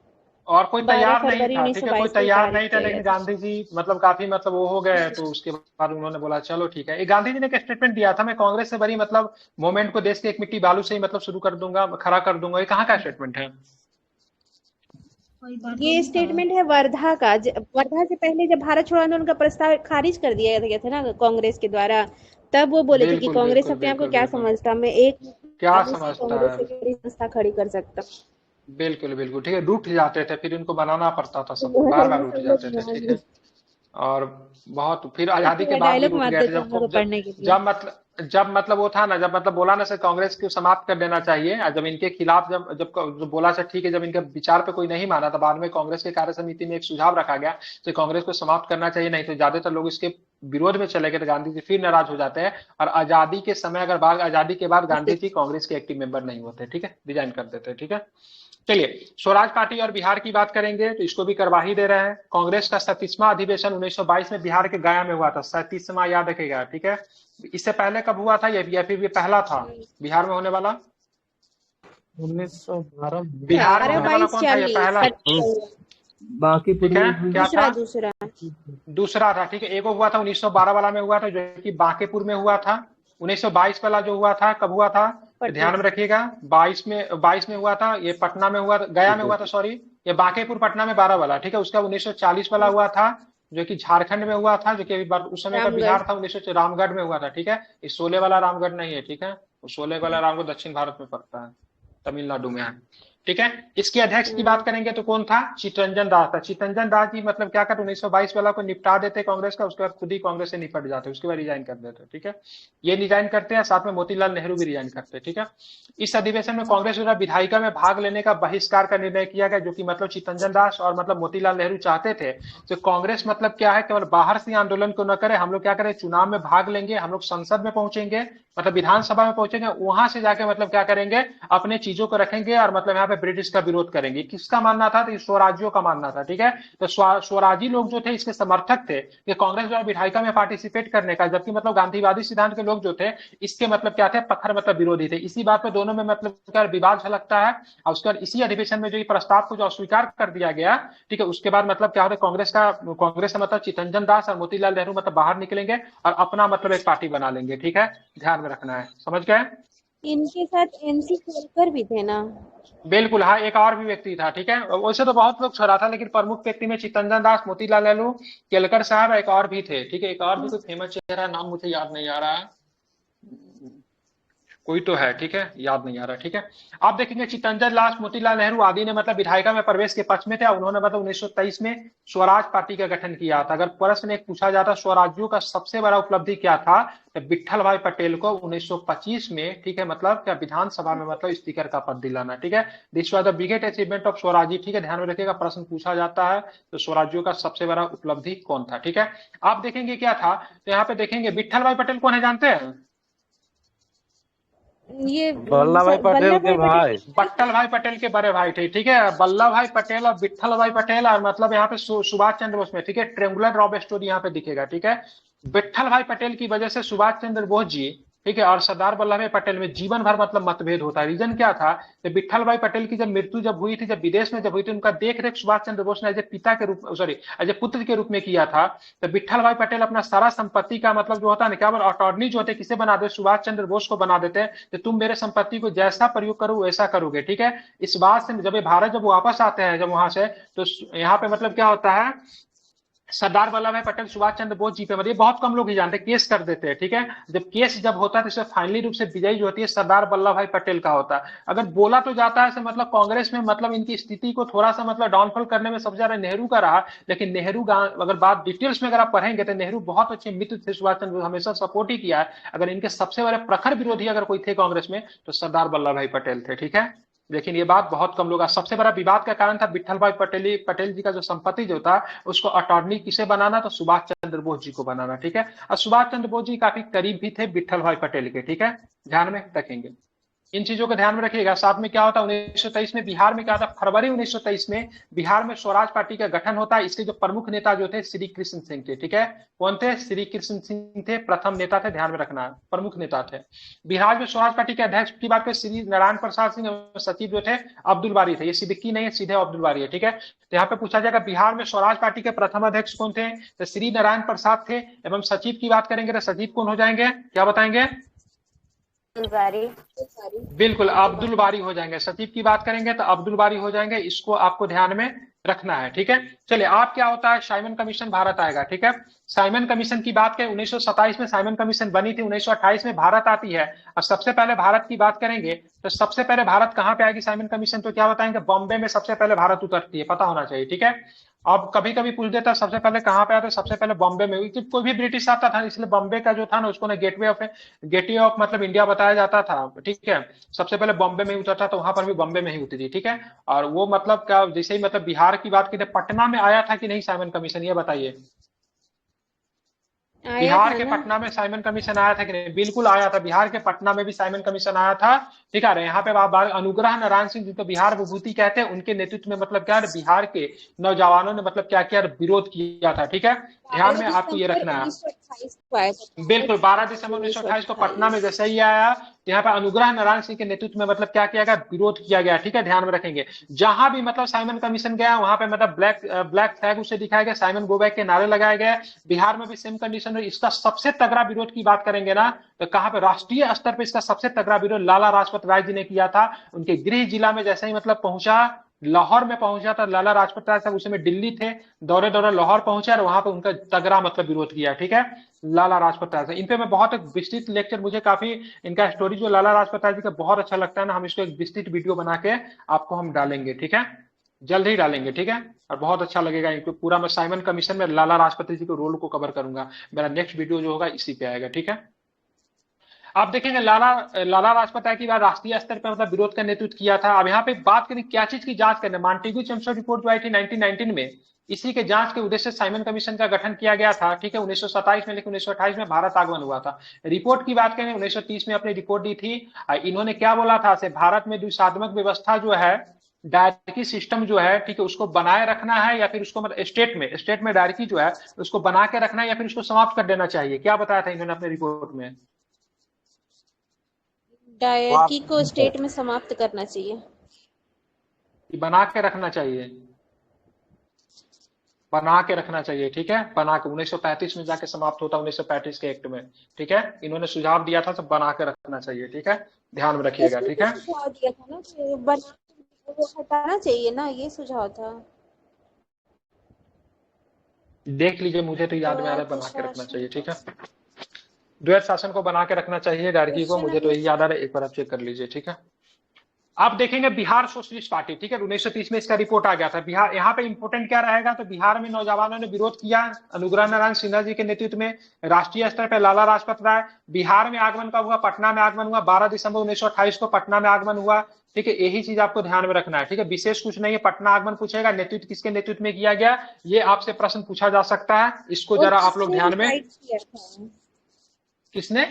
और कोई तैयार नहीं था। ठीक है, कोई तैयार नहीं था, लेकिन गांधी जी मतलब काफी मतलब वो हो गए, तो उसके बाद उन्होंने बोला चलो ठीक है। गांधी जी ने एक स्टेटमेंट दिया था, मैं कांग्रेस से बड़ी मतलब मूवमेंट को देश के एक मिट्टी बालू से ही मतलब शुरू कर दूंगा, खड़ा कर दूंगा। ये कहाँ का स्टेटमेंट है? ये स्टेटमेंट है वर्धा का। वर्धा से पहले जब भारत छोड़ो आंदोलन का प्रस्ताव खारिज कर दिया गया था ना कांग्रेस के द्वारा, तब वो बोले थे कि कांग्रेस अपने आप को क्या समझता, मैं एक क्या समझता है संस्था खड़ी कर सकता। बिल्कुल बिल्कुल ठीक है, रूठ जाते थे, फिर इनको बनाना पड़ता था, सब बार बार रूठ जाते थे। ठीक है, और बहुत फिर आजादी के बाद भी रूठ गए थे। जब मतलब वो था ना, जब मतलब बोला ना से कांग्रेस को समाप्त कर देना चाहिए, जब इनके खिलाफ जब बोला से ठीक है, जब इनके विचार पे कोई नहीं माना, तो बाद में कांग्रेस के कार्य समिति में एक सुझाव रखा गया तो कांग्रेस को समाप्त करना चाहिए, नहीं तो ज्यादातर लोग इसके विरोध में चले गए, तो गांधी जी फिर नाराज हो जाते हैं। और आजादी के समय अगर आजादी के बाद गांधी जी कांग्रेस के एक्टिव मेंबर नहीं होते। ठीक है, रिजाइन कर देते। ठीक है, चलिए स्वराज पार्टी और बिहार की बात करेंगे, तो इसको भी करवा ही दे रहे हैं। कांग्रेस का 37वां अधिवेशन 1922 में बिहार के गया में हुआ था। 37वां याद रखेगा। ठीक है, इससे पहले कब हुआ था या फिर ये पहला था बिहार में होने वाला? 1912 बिहार में होने वाला कौन था? ये पहला बांकीपुर ठीक है, में क्या दूसरा था? दूसरा दूसरा था, ठीक है। एक हुआ था 1912 वाला में हुआ था, जो कि बांकीपुर में हुआ था। 1922 वाला जो हुआ था, कब हुआ था? तो पटना। ध्यान में रखिएगा, 22 में हुआ था, ये पटना में हुआ था, गया में हुआ था, सॉरी। ये बांकीपुर पटना में 12 वाला, ठीक है। उसका 1940 वाला हुआ था, जो कि झारखंड में हुआ था, जो कि उस समय का रामगढ़। बिहार था। 1900 रामगढ़ में हुआ था, ठीक है। इस 16 वाला रामगढ़ नहीं है, ठीक है। वो 16 वाला रामगढ़ दक्षिण भारत में पड़ता है, तमिलनाडु में है, ठीक है। इसके अध्यक्ष की बात करेंगे तो कौन था? चितरंजन दास था। चितरंजन दास जी मतलब क्या करते, 1922 वाला को निपटा देते कांग्रेस का, उसके बाद खुद ही कांग्रेस से निपट जाते, उसके बाद रिजाइन कर देते, ठीक है। ये रिजाइन करते हैं, साथ में मोतीलाल नेहरू भी रिजाइन करते हैं, ठीक है। इस अधिवेशन में कांग्रेस द्वारा विधायिका में भाग लेने का बहिष्कार का निर्णय किया गया, जो कि मतलब चितरंजन दास और मतलब मोतीलाल नेहरू चाहते थे तो कांग्रेस मतलब क्या है, केवल बाहर से आंदोलन को न करे, हम लोग क्या करें, चुनाव में भाग लेंगे, हम लोग संसद में पहुंचेंगे, मतलब विधानसभा में पहुंचेंगे, वहां से जाके मतलब क्या करेंगे, अपने चीजों को रखेंगे और मतलब यहाँ पे ब्रिटिश का विरोध करेंगे। किसका मानना था? तो स्वराज्यों का मानना था, ठीक है। तो स्वराजी लोग जो थे इसके समर्थक थे कि कांग्रेस द्वारा विधायिका में पार्टिसिपेट करने का, जबकि मतलब गांधीवादी सिद्धांत के लोग जो थे इसके मतलब क्या थे, प्रखर मतलब विरोधी थे। इसी बात पे दोनों में मतलब क्या विवाद झलकता है, और उसके बाद इसी अधिवेशन में जो ये प्रस्ताव को जो अस्वीकार कर दिया गया, ठीक है, उसके बाद मतलब क्या होता है, कांग्रेस का मतलब चितरंजन दास और मोतीलाल नेहरू मतलब बाहर निकलेंगे और अपना मतलब एक पार्टी बना लेंगे, ठीक है। ध्यान में रखना है, समझ गए? इनके साथ एनसी केलकर भी थे ना? बिल्कुल, हाँ, एक और भी व्यक्ति था, ठीक है। वैसे तो बहुत लोग छोड़ा था, लेकिन प्रमुख व्यक्ति में चितरंजन दास, मोतीलाल नेहरू, केलकर साहब, एक और भी थे, ठीक है। एक और भी कोई फेमस चेहरा, नाम मुझे याद नहीं आ रहा है, कोई तो है, ठीक है, याद नहीं आ रहा, ठीक है। आप देखेंगे चितरंजन दास, मोतीलाल नेहरू आदि ने मतलब विधायिका में प्रवेश के पक्ष में थे। उन्होंने मतलब 1923 में स्वराज पार्टी का गठन किया था। अगर प्रश्न एक पूछा जाता स्वराज्यों का सबसे बड़ा उपलब्धि क्या था, तो विट्ठल भाई पटेल को 1925 में, ठीक है, मतलब क्या विधानसभा में मतलब स्पीकर का पद दिलाना, ठीक है। This was the biggest achievement of Swaraji, ठीक है। ध्यान में रखिएगा, प्रश्न पूछा जाता है तो स्वराज्यों का सबसे बड़ा उपलब्धि कौन था, ठीक है। आप देखेंगे क्या था, तो यहाँ पे देखेंगे विट्ठल भाई पटेल कौन है, जानते हैं? ये वल्लभ भाई पटेल के भाई, बट्टल भाई पटेल के बड़े भाई थे, ठीक है। वल्लभ भाई पटेल और विट्ठल भाई पटेल, और मतलब यहाँ पे सुभाष चंद्र बोस में, ठीक है, ट्रेंगुलर रॉब स्टोरी यहाँ पे दिखेगा, ठीक है। विट्ठल भाई पटेल की वजह से सुभाष चंद्र बोस जी, ठीक है, और सरदार वल्लभ भाई पटेल में जीवन भर मतलब मतभेद होता है। रीजन क्या था, तो विट्ठल भाई पटेल की जब मृत्यु जब हुई थी, जब विदेश में जब हुई थी, उनका देख रेख सुभाष चंद्र बोस ने एज ए पिता के रूप, सॉरी, एज ए पुत्र के रूप में किया था। तो विट्ठल भाई पटेल अपना सारा संपत्ति का मतलब जो होता है ना, क्या अटॉर्नी जो होते किसे बना दे, सुभाष चंद्र बोस को बना देते हैं, तो तुम मेरे संपत्ति को जैसा प्रयोग करो वैसा करोगे, ठीक है। इस बात से जब ये भारत जब वापस आते हैं जब वहां से, तो यहाँ पे मतलब क्या होता है, सरदार वल्लभ भाई पटेल सुभाष चंद्र बोस जी पे, मतलब बहुत कम लोग ही जानते, केस कर देते हैं, ठीक है। जब केस जब होता है तो इसमें फाइनली रूप से विजयी जो होती है सरदार वल्लभ भाई पटेल का होता है। अगर बोला तो जाता है मतलब कांग्रेस में मतलब इनकी स्थिति को थोड़ा सा मतलब डाउनफॉल करने में सबसे ज्यादा नेहरू का रहा, लेकिन नेहरू अगर बात डिटेल्स में अगर आप पढ़ेंगे तो नेहरू बहुत अच्छे मित्र थे सुभाष चंद्र बोस, हमेशा सपोर्ट ही किया है। अगर इनके सबसे बड़े प्रखर विरोधी अगर कोई थे कांग्रेस में तो सरदार वल्लभ भाई पटेल थे, ठीक है। लेकिन ये बात बहुत कम लोग, सबसे बड़ा विवाद का कारण था विट्ठल भाई पटेल जी का जो संपत्ति जो था उसको अटॉर्नी किसे बनाना, तो सुभाष चंद्र बोस जी को बनाना, ठीक है। और सुभाष चंद्र बोस जी काफी करीब भी थे विट्ठल भाई पटेल के, ठीक है। ध्यान में रखेंगे, इन चीजों को ध्यान में रखिएगा। साथ में क्या होता है 1923 में बिहार में क्या था, फरवरी 1923 में बिहार में स्वराज पार्टी का गठन होता है। इसके जो प्रमुख नेता जो थे श्री कृष्ण सिंह थे, ठीक है। कौन थे? श्री कृष्ण सिंह थे, प्रथम नेता थे, ध्यान में रखना, प्रमुख नेता थे। बिहार में स्वराज पार्टी के अध्यक्ष की बात करें, श्री नारायण प्रसाद सिंह, सचिव जो थे अब्दुल बारी थे। ये सिद्दीकी नहीं है, सीधे अब्दुल बारी है, ठीक है। तो यहाँ पे पूछा जाएगा बिहार में स्वराज पार्टी के प्रथम अध्यक्ष कौन थे, तो श्री नारायण प्रसाद थे। एवं सचिव की बात करेंगे तो सचिव कौन हो जाएंगे, क्या बताएंगे? बिल्कुल अब्दुल बारी हो जाएंगे। सचिव की बात करेंगे तो अब्दुल बारी हो जाएंगे, इसको आपको ध्यान में रखना है, ठीक है। चलिए, आप क्या होता है, साइमन कमीशन भारत आएगा, ठीक है। साइमन कमीशन की बात करें 1927 में साइमन कमीशन बनी थी, 1928 में भारत आती है। और सबसे पहले भारत की बात करेंगे तो सबसे पहले भारत कहां पे आएगी साइमन कमीशन, तो क्या बताएंगे, बॉम्बे में सबसे पहले भारत उतरती है, पता होना चाहिए, ठीक है। अब कभी कभी पूछ देता सबसे पहले कहां पे आता है, सबसे पहले बॉम्बे में हुई। कोई भी ब्रिटिश आता था इसलिए बॉम्बे का जो था ना उसको ना गेटवे ऑफ मतलब इंडिया बताया जाता था, ठीक है। सबसे पहले बॉम्बे में ही उतरता तो वहां पर भी बॉम्बे में ही उतरी, ठीक है। और वो मतलब क्या, जैसे ही मतलब बिहार की बात की, पटना में आया था कि नहीं साइमन कमीशन, ये बताइए। बिहार के पटना में साइमन कमीशन आया था कि नहीं? बिल्कुल आया था, बिहार के पटना में भी साइमन कमीशन आया था, ठीक है। यहाँ पे अनुग्रह नारायण सिंह जिनको बिहार विभूति कहते हैं, उनके नेतृत्व में मतलब क्या बिहार के नौजवानों ने मतलब क्या किया, विरोध किया था, ठीक है। ध्यान में आपको ये रखना है। बिल्कुल 12 दिसंबर 1928 को पटना में जैसे ही आया, तो यहाँ पे अनुग्रह नारायण सिंह के नेतृत्व में मतलब क्या किया गया, विरोध किया गया। ठीक है, ध्यान में रखेंगे। जहां भी मतलब साइमन कमीशन गया वहां पे मतलब ब्लैक फ्लैग उसे दिखाया गया, साइमन गो बैक के नारे लगाए गए। बिहार में भी सेम कंडीशन है। इसका सबसे तगड़ा विरोध की बात करेंगे ना तो कहां पे, राष्ट्रीय स्तर पे इसका सबसे तगड़ा विरोध लाला लाजपत राय जी ने किया था। उनके गृह जिला में जैसे ही मतलब पहुंचा, लाहौर में पहुंचा था लाला लाजपत राय साहब, उस समय दिल्ली थे, दौरे दौरे लाहौर पहुंचे और वहां पे उनका तगड़ा मतलब विरोध किया। ठीक है, लाला लाजपत राय साहब, इन पे मैं बहुत एक विस्तृत लेक्चर, मुझे काफी इनका स्टोरी जो लाला लाजपत राय जी का बहुत अच्छा लगता है ना, हम इसको एक विस्तृत वीडियो बना के आपको हम डालेंगे। ठीक है, जल्द ही डालेंगे। ठीक है, और बहुत अच्छा लगेगा इनको पूरा। मैं साइमन कमीशन में लाला लाजपत जी के रोल को कवर करूंगा। मेरा नेक्स्ट वीडियो जो होगा इसी पे आएगा। ठीक है, आप देखेंगे लाला लाजपत राय की बात राष्ट्रीय स्तर पर मतलब विरोध का नेतृत्व किया था। अब यहाँ पे बात करें क्या चीज की जांच करने, मॉन्टेग्यू चैम्सफोर्ड रिपोर्ट जो आई थी 1919 में, इसी के जांच के उद्देश्य से साइमन कमीशन का गठन किया गया था। ठीक है, 1927 में, लेकिन 1928 में भारत आगमन हुआ था। रिपोर्ट की बात करें 1930 में अपनी रिपोर्ट दी थी। इन्होंने क्या बोला था, से भारत में द्विसात्मक व्यवस्था जो है, डायरकी सिस्टम जो है, ठीक है, उसको बनाए रखना है या फिर उसको मतलब स्टेट में डायरकी जो है उसको बना के रखना है या फिर उसको समाप्त कर देना चाहिए। क्या बताया था इन्होंने अपने रिपोर्ट में? डायरकी को स्टेट में समाप्त करना चाहिए, बना के रखना चाहिए, बना के रखना चाहिए। ठीक है, बना के 1935 में जाके समाप्त होता, 1935 के एक्ट में। ठीक है, इन्होंने सुझाव दिया था, सब बना के रखना चाहिए। ठीक है, ध्यान में रखिएगा। ठीक है, सुझाव दिया था ना कि वो हटाना चाहिए ना, ये सुझाव था। देख लीजिए, मुझे तो याद में आ रहा है बना के रखना चाहिए। ठीक है, द्वैत शासन को बना के रखना चाहिए, डायरकी को, मुझे तो यही याद आ रहा है, एक बार आप चेक कर लीजिए। ठीक है, आप देखेंगे बिहार सोशलिस्ट पार्टी। ठीक है, 1930 में इसका रिपोर्ट आ गया था। बिहार, यहाँ पे इंपोर्टेंट क्या रहेगा, तो बिहार में नौजवानों ने विरोध किया अनुग्रह नारायण सिन्हा जी के नेतृत्व में। राष्ट्रीय स्तर पर लाला लाजपत राय, बिहार में आगमन कब हुआ, पटना में आगमन हुआ, 12 दिसंबर 1928 को पटना में आगमन हुआ। ठीक है, यही चीज आपको ध्यान में रखना है। ठीक है, विशेष कुछ नहीं है, पटना आगमन पूछेगा, नेतृत्व किसके नेतृत्व में किया गया, ये आपसे प्रश्न पूछा जा सकता है, इसको जरा आप लोग ध्यान में। किसने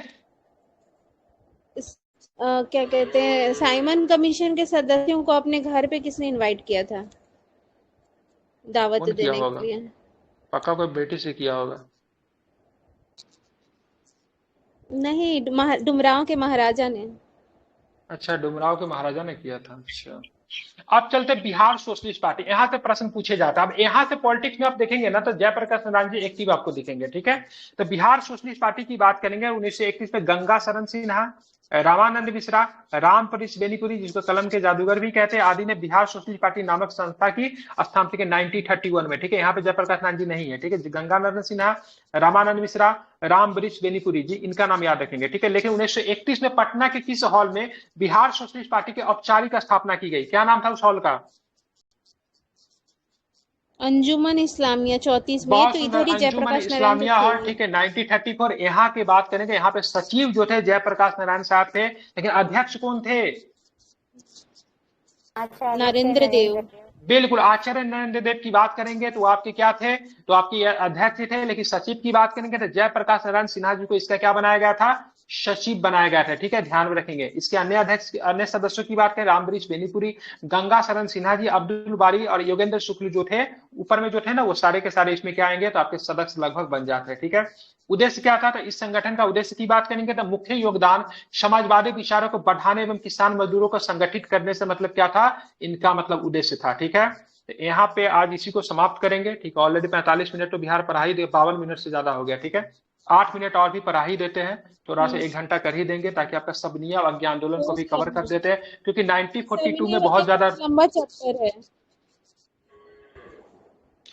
क्या कहते हैं, साइमन कमीशन के सदस्यों को अपने घर पे किसने इनवाइट किया था दावत देने के लिए? पक्का कोई बेटी से किया होगा। नहीं, डुमरांव के महाराजा ने। अच्छा, डुमरांव के महाराजा ने किया था। अच्छा, अब चलते बिहार सोशलिस्ट पार्टी। यहाँ से प्रश्न पूछे जाता है। अब यहाँ से पॉलिटिक्स में आप देखेंगे ना तो जयप्रकाश नारायण जी एक्टिव आपको दिखेंगे। ठीक है, तो बिहार सोशलिस्ट पार्टी की बात करेंगे 1931 में गंगा शरण सिन्हा, रामानंद मिश्रा, राम परिस बेनीपुरी, जिसको कलम के जादूगर भी कहते हैं, आदि ने बिहार सोशलिस्ट पार्टी नामक संस्था की स्थापना की 1931 में। ठीक है, यहाँ पे जयप्रकाश नारायण जी नहीं है। ठीक है, गंगा नारायण सिन्हा, रामानंद मिश्रा, राम वरिश बेनीपुरी जी, इनका नाम याद रखेंगे। ठीक है, लेकिन 1931 में पटना के किस हॉल में बिहार सोशलिस्ट पार्टी की औपचारिक स्थापना की गई? क्या नाम था उस हॉल का? अंजुमन इस्लामिया 34 में। तो इधर ही जयप्रकाश इस्लामिया हॉल। ठीक है, 1934। यहाँ की बात करेंगे, यहाँ पे सचिव जो थे जयप्रकाश नारायण साहब थे, लेकिन अध्यक्ष कौन थे? नरेंद्र देव। बिल्कुल, आचार्य नरेंद्र देव की बात करेंगे तो आपके क्या थे, तो आपके अध्यक्ष थे। लेकिन सचिव की बात करेंगे तो जयप्रकाश नारायण सिन्हा जी को इसका क्या बनाया गया था, सचिव बनाया गया था। ठीक है, ध्यान में रखेंगे। इसके अन्य अध्यक्ष, अन्य सदस्यों की बात करें, रामवरिश बेनीपुरी, गंगा शरण सिन्हा जी, अब्दुल बारी और योगेंद्र शुक्ल जो थे ऊपर में जो थे ना, वो सारे के सारे इसमें क्या आएंगे, तो आपके सदस्य लगभग बन जाते हैं। ठीक है, उद्देश्य क्या था, तो इस संगठन का उद्देश्य की बात करेंगे तो मुख्य योगदान समाजवादी विचारों को बढ़ाने एवं किसान मजदूरों को संगठित करने से मतलब क्या था, इनका मतलब उद्देश्य था। ठीक है, तो यहाँ पे आज इसी को समाप्त करेंगे। ठीक है, ऑलरेडी 45 मिनट तो बिहार पढ़ा ही, 52 मिनट से ज्यादा हो गया। ठीक है, 8 मिनट और भी पढ़ा ही देते हैं, थोड़ा सा 1 घंटा कर ही देंगे, ताकि आपका सबनिया अज्ञा आंदोलन को भी कवर कर देते हैं, क्योंकि 1942 में बहुत ज्यादा लंबा चैप्टर है।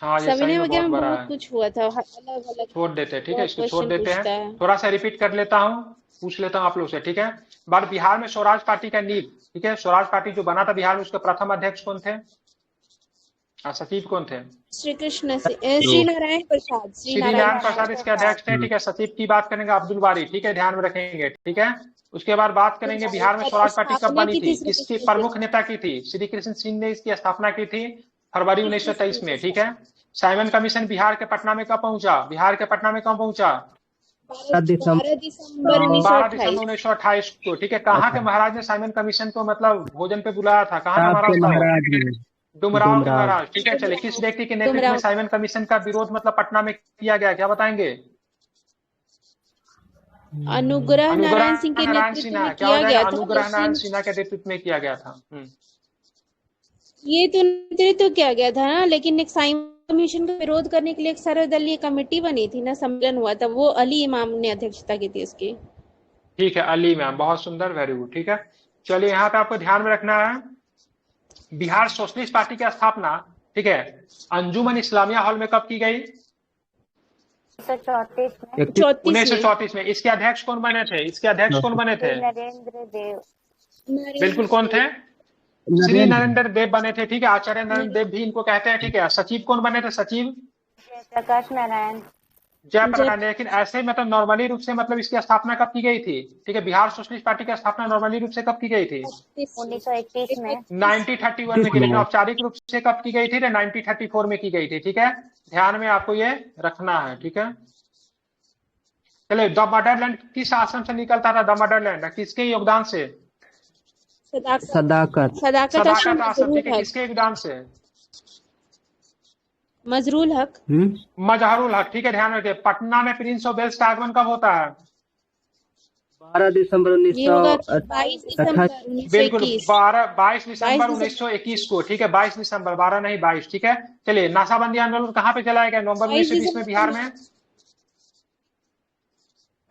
हाँ, ये सही में बहुत बड़ा है, कुछ हुआ था, अलग अलग छोड़ देते हैं। ठीक है, इसको छोड़ देते हैं, थोड़ा सा रिपीट कर लेता हूँ, पूछ लेता हूँ आप लोग से। ठीक है, बार बिहार में स्वराज पार्टी का नींव। ठीक है, स्वराज पार्टी जो बना था बिहार में, उसके प्रथम अध्यक्ष कौन थे, सचिव कौन थे? श्री कृष्ण श्री नारायण प्रसाद। श्री नारायण प्रसाद इसके अध्यक्ष थे। ठीक है, सचिव की बात करेंगे अब्दुल बारी। ठीक है, ध्यान में रखेंगे। ठीक है, उसके बाद बात करेंगे बिहार में स्वराज पार्टी कब बनी थी, किसकी प्रमुख नेता की थी? श्री कृष्ण सिंह ने इसकी स्थापना की थी फरवरी 1923 में। ठीक है, साइमन कमीशन बिहार के पटना में कब पहुंचा, बिहार के पटना में कब पहुंचा? 12 दिसंबर 1928 को। ठीक है, कहाँ के महाराज ने साइमन कमीशन को मतलब भोजन पे बुलाया था, कहाँ के महाराज? डुमरांव के महाराज। ठीक है, चलिए, किस व्यक्ति के नेतृत्व में साइमन कमीशन का विरोध मतलब पटना में किया गया, क्या बताएंगे? अनुग्रह नारायण सिंह के नारायण नेतृत्व सिन्हा में क्या हो किया जाएगा? गया था, अनुग्रह नारायण लेकिन सिन्हा के नेतृत्व में किया गया था। ये तो नेतृत्व किया गया था ना, लेकिन एक साइमन कमीशन का विरोध करने के लिए एक सर्वदलीय कमेटी बनी थी ना, सम्मेलन हुआ था, वो अली इमाम ने अध्यक्षता की थी उसकी। ठीक है, अली मैम, बहुत सुंदर, वेरी गुड। ठीक है, चलिए यहाँ पे आपको ध्यान में रखना है बिहार सोशलिस्ट पार्टी की स्थापना, ठीक है, अंजुमन इस्लामिया हॉल में कब की गई? 1934 में। इसके अध्यक्ष कौन बने थे? इसके अध्यक्ष कौन बने थे? नरेंद्र देव। बिल्कुल, कौन थे? श्री नरेंद्र देव बने थे। ठीक है, आचार्य नरेंद्र देव भी इनको कहते हैं। ठीक है, सचिव कौन बने थे? सचिव जयप्रकाश नारायण। जयप्रकाश। लेकिन ऐसे मतलब नॉर्मली रूप से मतलब इसकी स्थापना कब की गई थी? ठीक है, बिहार सोशलिस्ट पार्टी की स्थापना नॉर्मली रूप से कब की गई थी? 1931 में। 1931 में की। लेकिन औपचारिक रूप से कब की गई थी? 1934 में की गई थी। ठीक है, ध्यान में आपको ये रखना है। ठीक है, चलिए, द मदरलैंड किस आश्रम से निकलता था? द मदरलैंड किसके योगदान से? सदाकत आश्रम। ठीक है, किसके योगदान से? मजरूल हक। मजहरुल हक। ठीक है, ध्यान रखिए। पटना में प्रिंस ऑफ वेल्स का आगमन कब होता है? 12 दिसंबर 22 दिसंबर 1921। बिल्कुल, 22 दिसंबर 1921 को। ठीक है, 22 दिसंबर, 12 नहीं 22। ठीक है, चलिए, नाशाबंदी आंदोलन कहाँ पे चलाया गया? नवंबर 1920 में बिहार में।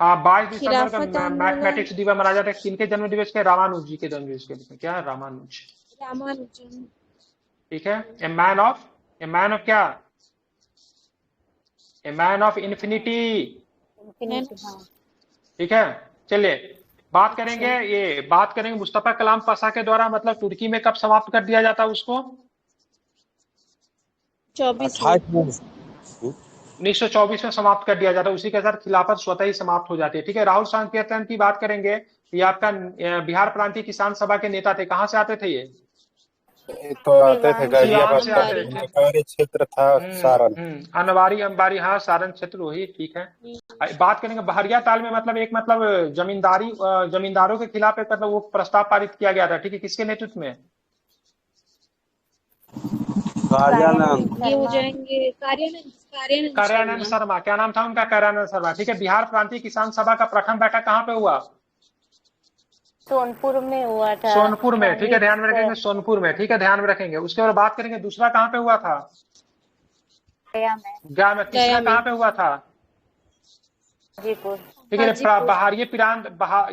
हाँ, 22 दिसंबर का मैथमेटिक्स दिवस मनाया जाता है। किनके जन्म दिवस के? रामानुज जी के जन्म दिवस के। क्या है? रामानुज। ठीक है, ए मैन ऑफ क्या? A man of infinity. ठीक है, चलिए, बात करेंगे मुस्तफा कलाम पाशा के द्वारा मतलब तुर्की में कब समाप्त कर दिया जाता है उसको? 1924 में समाप्त कर दिया जाता है। उसी के साथ खिलाफत स्वतः ही समाप्त हो जाती है। ठीक है, राहुल सांकेतन की बात करेंगे। ये आपका बिहार प्रांतीय किसान सभा के नेता थे। कहाँ से आते थे ये? तो आते थे गाजियाबाद से, कार्य क्षेत्र था सारण। अनवारी अंबारी, हाँ, सारण क्षेत्र वही। ठीक है, बात करेंगे बहरिया ताल में मतलब एक मतलब जमींदारों के खिलाफ एक मतलब वो प्रस्ताव पारित किया गया था। ठीक है, किसके नेतृत्व में? ये हो जाएंगे कार्यानंद शर्मा। क्या नाम था उनका? कार्यानंद शर्मा। ठीक है, बिहार प्रांतीय किसान सभा का प्रथम बैठक कहाँ पे हुआ? सोनपुर में हुआ था। सोनपुर में। ठीक है, ध्यान में रखेंगे, सोनपुर में। ठीक है, ध्यान में रखेंगे। उसके बाद बात करेंगे दूसरा कहाँ पे हुआ था? गया में। तीसरा कहाँ पे हुआ था? हाजीपुर। ठीक है,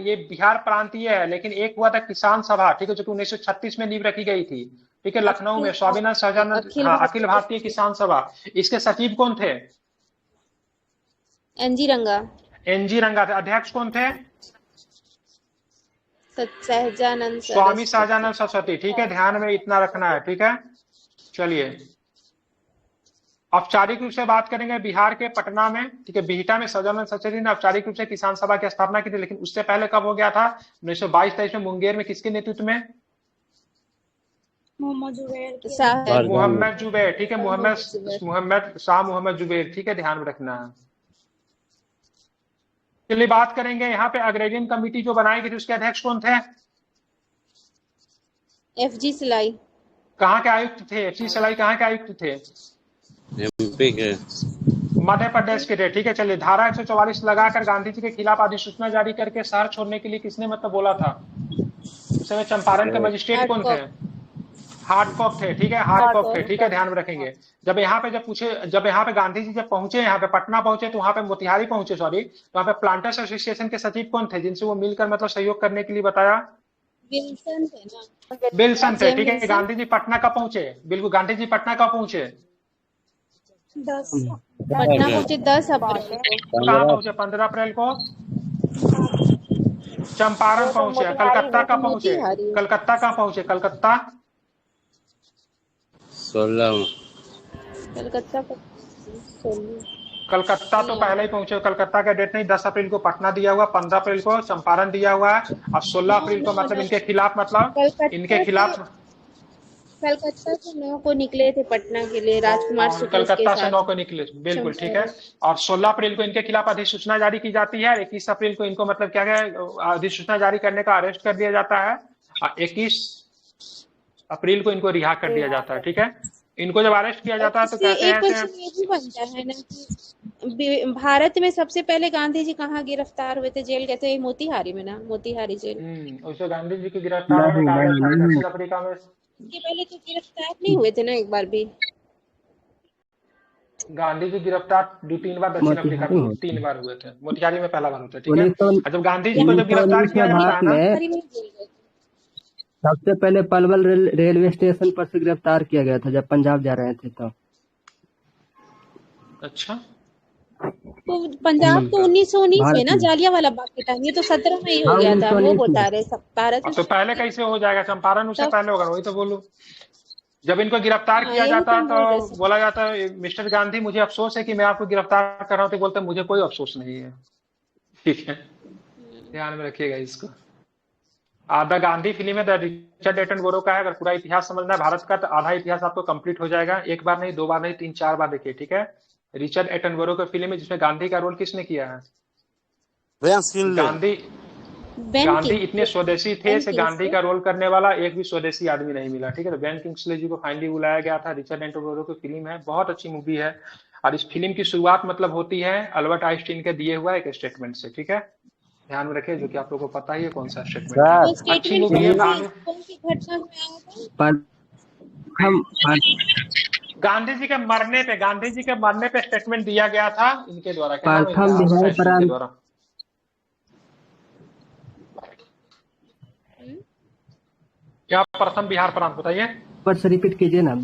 ये बिहार प्रांतीय है, लेकिन एक हुआ था किसान सभा। ठीक है, जो कि 1936 में नींव रखी गई थी। ठीक है, लखनऊ में स्वामीनाथ सहजानंद, अखिल भारतीय किसान सभा। इसके सचिव कौन थे? एनजी रंगा थे। अध्यक्ष कौन थे? स्वामी सहजानंद सरस्वती। ठीक है, ध्यान में इतना रखना है। ठीक है, चलिए, औपचारिक रूप से बात करेंगे बिहार के पटना में। ठीक है, बिहटा में सहजानंद सरस्वती ने औपचारिक रूप से किसान सभा की स्थापना की थी। लेकिन उससे पहले कब हो गया था? 1922-23 में मुंगेर में किसके नेतृत्व में? मोहम्मद जुबैर। ठीक है, मोहम्मद जुबैर। ठीक है, ध्यान में रखना है। चलिए, बात करेंगे यहाँ पे अग्रेरियन कमेटी जो बनाई गई थी, उसके अध्यक्ष कौन थे? FG सिलाई। कहाँ के आयुक्त थे? FG सिलाई कहाँ के आयुक्त थे? MP के। मध्य प्रदेश के थे। ठीक है, चलिए, धारा 144 लगाकर गांधी जी के खिलाफ अधिसूचना जारी करके शहर छोड़ने के लिए किसने मतलब बोला था? उस समय चंपारण के मजिस्ट्रेट कौन थे? हार्डकॉक थे। ठीक है, हार्डकॉक थे। ठीक है, ध्यान में रखेंगे। जब यहाँ पे गांधी जी जब पहुंचे, यहाँ पे पटना पहुंचे, तो वहाँ पे मोतिहारी पहुंचे, सॉरी, तो वहाँ पे प्लांटर्स एसोसिएशन के सचिव कौन थे जिनसे वो मिलकर मतलब सहयोग करने के लिए बताया? विल्सन थे। ठीक है, गांधी जी पटना कब पहुंचे? बिल्कुल, गांधी जी पटना कब पहुंचे? 10 अप्रैल। कहाँ पहुंचे? 15 अप्रैल को चंपारण पहुंचे। कलकत्ता कब पहुंचे? कलकत्ता कहाँ पहुंचे? कलकत्ता 16। कलकत्ता तो पहले ही पहुंचे। कलकत्ता का डेट नहीं, 10 अप्रैल को पटना दिया हुआ, 15 अप्रैल को चंपारण दिया हुआ है, और 16 अप्रैल को मतलब इनके खिलाफ कलकत्ता से 9 को निकले थे पटना के लिए राजकुमार शुक्ल के कलकत्ता से साथ। 9 को निकले, बिल्कुल ठीक है। और 16 अप्रैल को इनके खिलाफ अधिसूचना जारी की जाती है। 21 अप्रैल को इनको मतलब क्या गया, अधिसूचना जारी करने का अरेस्ट कर दिया जाता है, और 21 अप्रैल को इनको रिहा कर दिया जाता है। ठीक है, इनको जब अरेस्ट किया जाता है तो इससे कहते एक हैं क्वेश्चन ये भी बनता है ना कि भारत में सबसे पहले गांधी जी कहाँ गिरफ्तार हुए थे, जेल गए थे? मोतिहारी में ना, मोतिहारी जेल। उससे गांधी जी के गिरफ्तार होने नहीं का आगे था नहीं दक्षिण अफ्रीका में। इसके पहले तो गिरफ्तार नहीं हुए थे ना एक बार भी? गांधी जी गिरफ्तार 2-3 बार दक्षिण अफ्रीका मोतिहारी में में 3 बार हुए थे। मोतिहारी में पहला बार होता है, ठीक है। 1900 और जब गांधी जी को जब गिरफ्तार 1919 किया में जाता भारत है ना, में मोतिहारी में जेल गए थे। सबसे पहले पलवल रेलवे स्टेशन पर से गिरफ्तार किया गया था जब पंजाब जा रहे थे तब। अच्छा तो पंजाब तो 1919 में भारत ना, में जालियांवाला बाग के टाइम। ये तो 17 में ही हो हाँ गया था, वो 1919 में। बता रहे सब। भारत अब तो पहले कैसे हो जाएगा? चंपारण उससे तब पहले होगा, वही तो बोलूं। जब इनको गिरफ्तार हाँ, किया यही जाता तो है हम बोल रहे तो सब। बोला जाता है मिस्टर गांधी मुझे अफसोस है कि मैं आपको गिरफ्तार कर रहा हूं, तो बोलते हैं मुझे कोई अफसोस नहीं है, ठीक है। ध्यान में रखिएगा इसको। द गांधी फिल्म है, द रिचर्ड एटनबरो का है। अगर पूरा इतिहास समझना है भारत का तो आधा इतिहास आपको कंप्लीट हो जाएगा। एक बार नहीं, 2 बार नहीं, 3-4 बार देखिए, ठीक है। रिचर्ड एटनबरो की फिल्म है जिसमें गांधी का रोल किसने किया है? गांधी बेन गांधी इतने किंग्सले। स्वदेशी थे बेन से गांधी किंग्सले। का रोल करने वाला एक भी स्वदेशी आदमी नहीं मिला, ठीक है। तो बेन किंग्सले जी को फाइनली बुलाया गया था। रिचर्ड एटनबरो की फिल्म है, बहुत अच्छी मूवी है। और इस फिल्म की शुरुआत मतलब होती है अल्बर्ट आइंस्टीन के दिए हुआ एक स्टेटमेंट से, ठीक है। ध्यान में रखिए, जो कि आप लोगों को पता ही है कौन सा स्टेटमेंट है। वो अच्छी स्टेटमेंट मूवी है। कौन सी घटना में आया था? प्रथम गांधी जी के मरने पे स्टेटमेंट दिया गया था इनके द्वारा। क्या नाम है इनका? प्रथम अल्बर्ट बिहार आइंस्टीन के प्रांत द्वारा। क्या प्रथम बिहार प्रांत बताइए। पर से रिपीट कीजिए ना।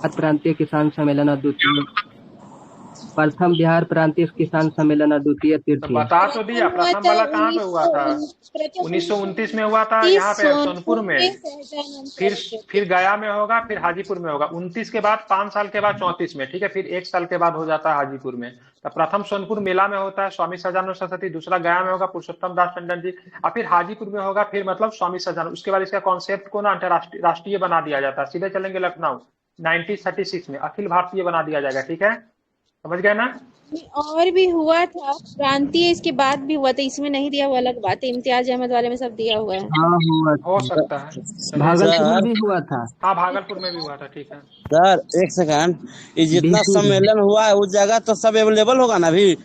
प्रांतीय किसान सम्मेलन द्वितीय, प्रथम बिहार प्रांतीय किसान सम्मेलन द्वितीय तो तृतीय। बता तो दिया, प्रथम हुआ प्रथम था वाला कहाँ पे हुआ था? 1929 में हुआ था, यहाँ पे सोनपुर में। फिर सोनपुर गया में होगा, फिर हाजीपुर में होगा। 29 के बाद 5 साल के बाद 34 में, ठीक है। फिर 1 साल के बाद हो जाता है हाजीपुर में। तो प्रथम सोनपुर मेला में होता है, स्वामी सहजानंद सरस्वती। दूसरा गया में होगा, पुरुषोत्तम दास टंडन जी। और फिर हाजीपुर में होगा, फिर मतलब स्वामी सहजानंद। उसके बाद इसका कॉन्सेप्ट को ना अंतरराष्ट्रीय राष्ट्रीय बना दिया जाता है। सीधे चलेंगे लखनऊ 1936 में अखिल भारतीय बना दिया जाएगा, ठीक है। समझ गए ना? और भी हुआ था प्रांतीय, इसके बाद भी हुआ था। इसमें नहीं दिया हुआ अलग बात है, इम्तियाज अहमद वाले में सब दिया हुआ है। हाँ हुआ हो था। सकता है। भागलपुर में भी हुआ था। हाँ, भागलपुर में भी हुआ था, ठीक है। सर एक सेकंड, ये जितना बीस में भी। सम्मेलन हुआ है उस जगह तो सब अवेलेबल होगा ना अभी?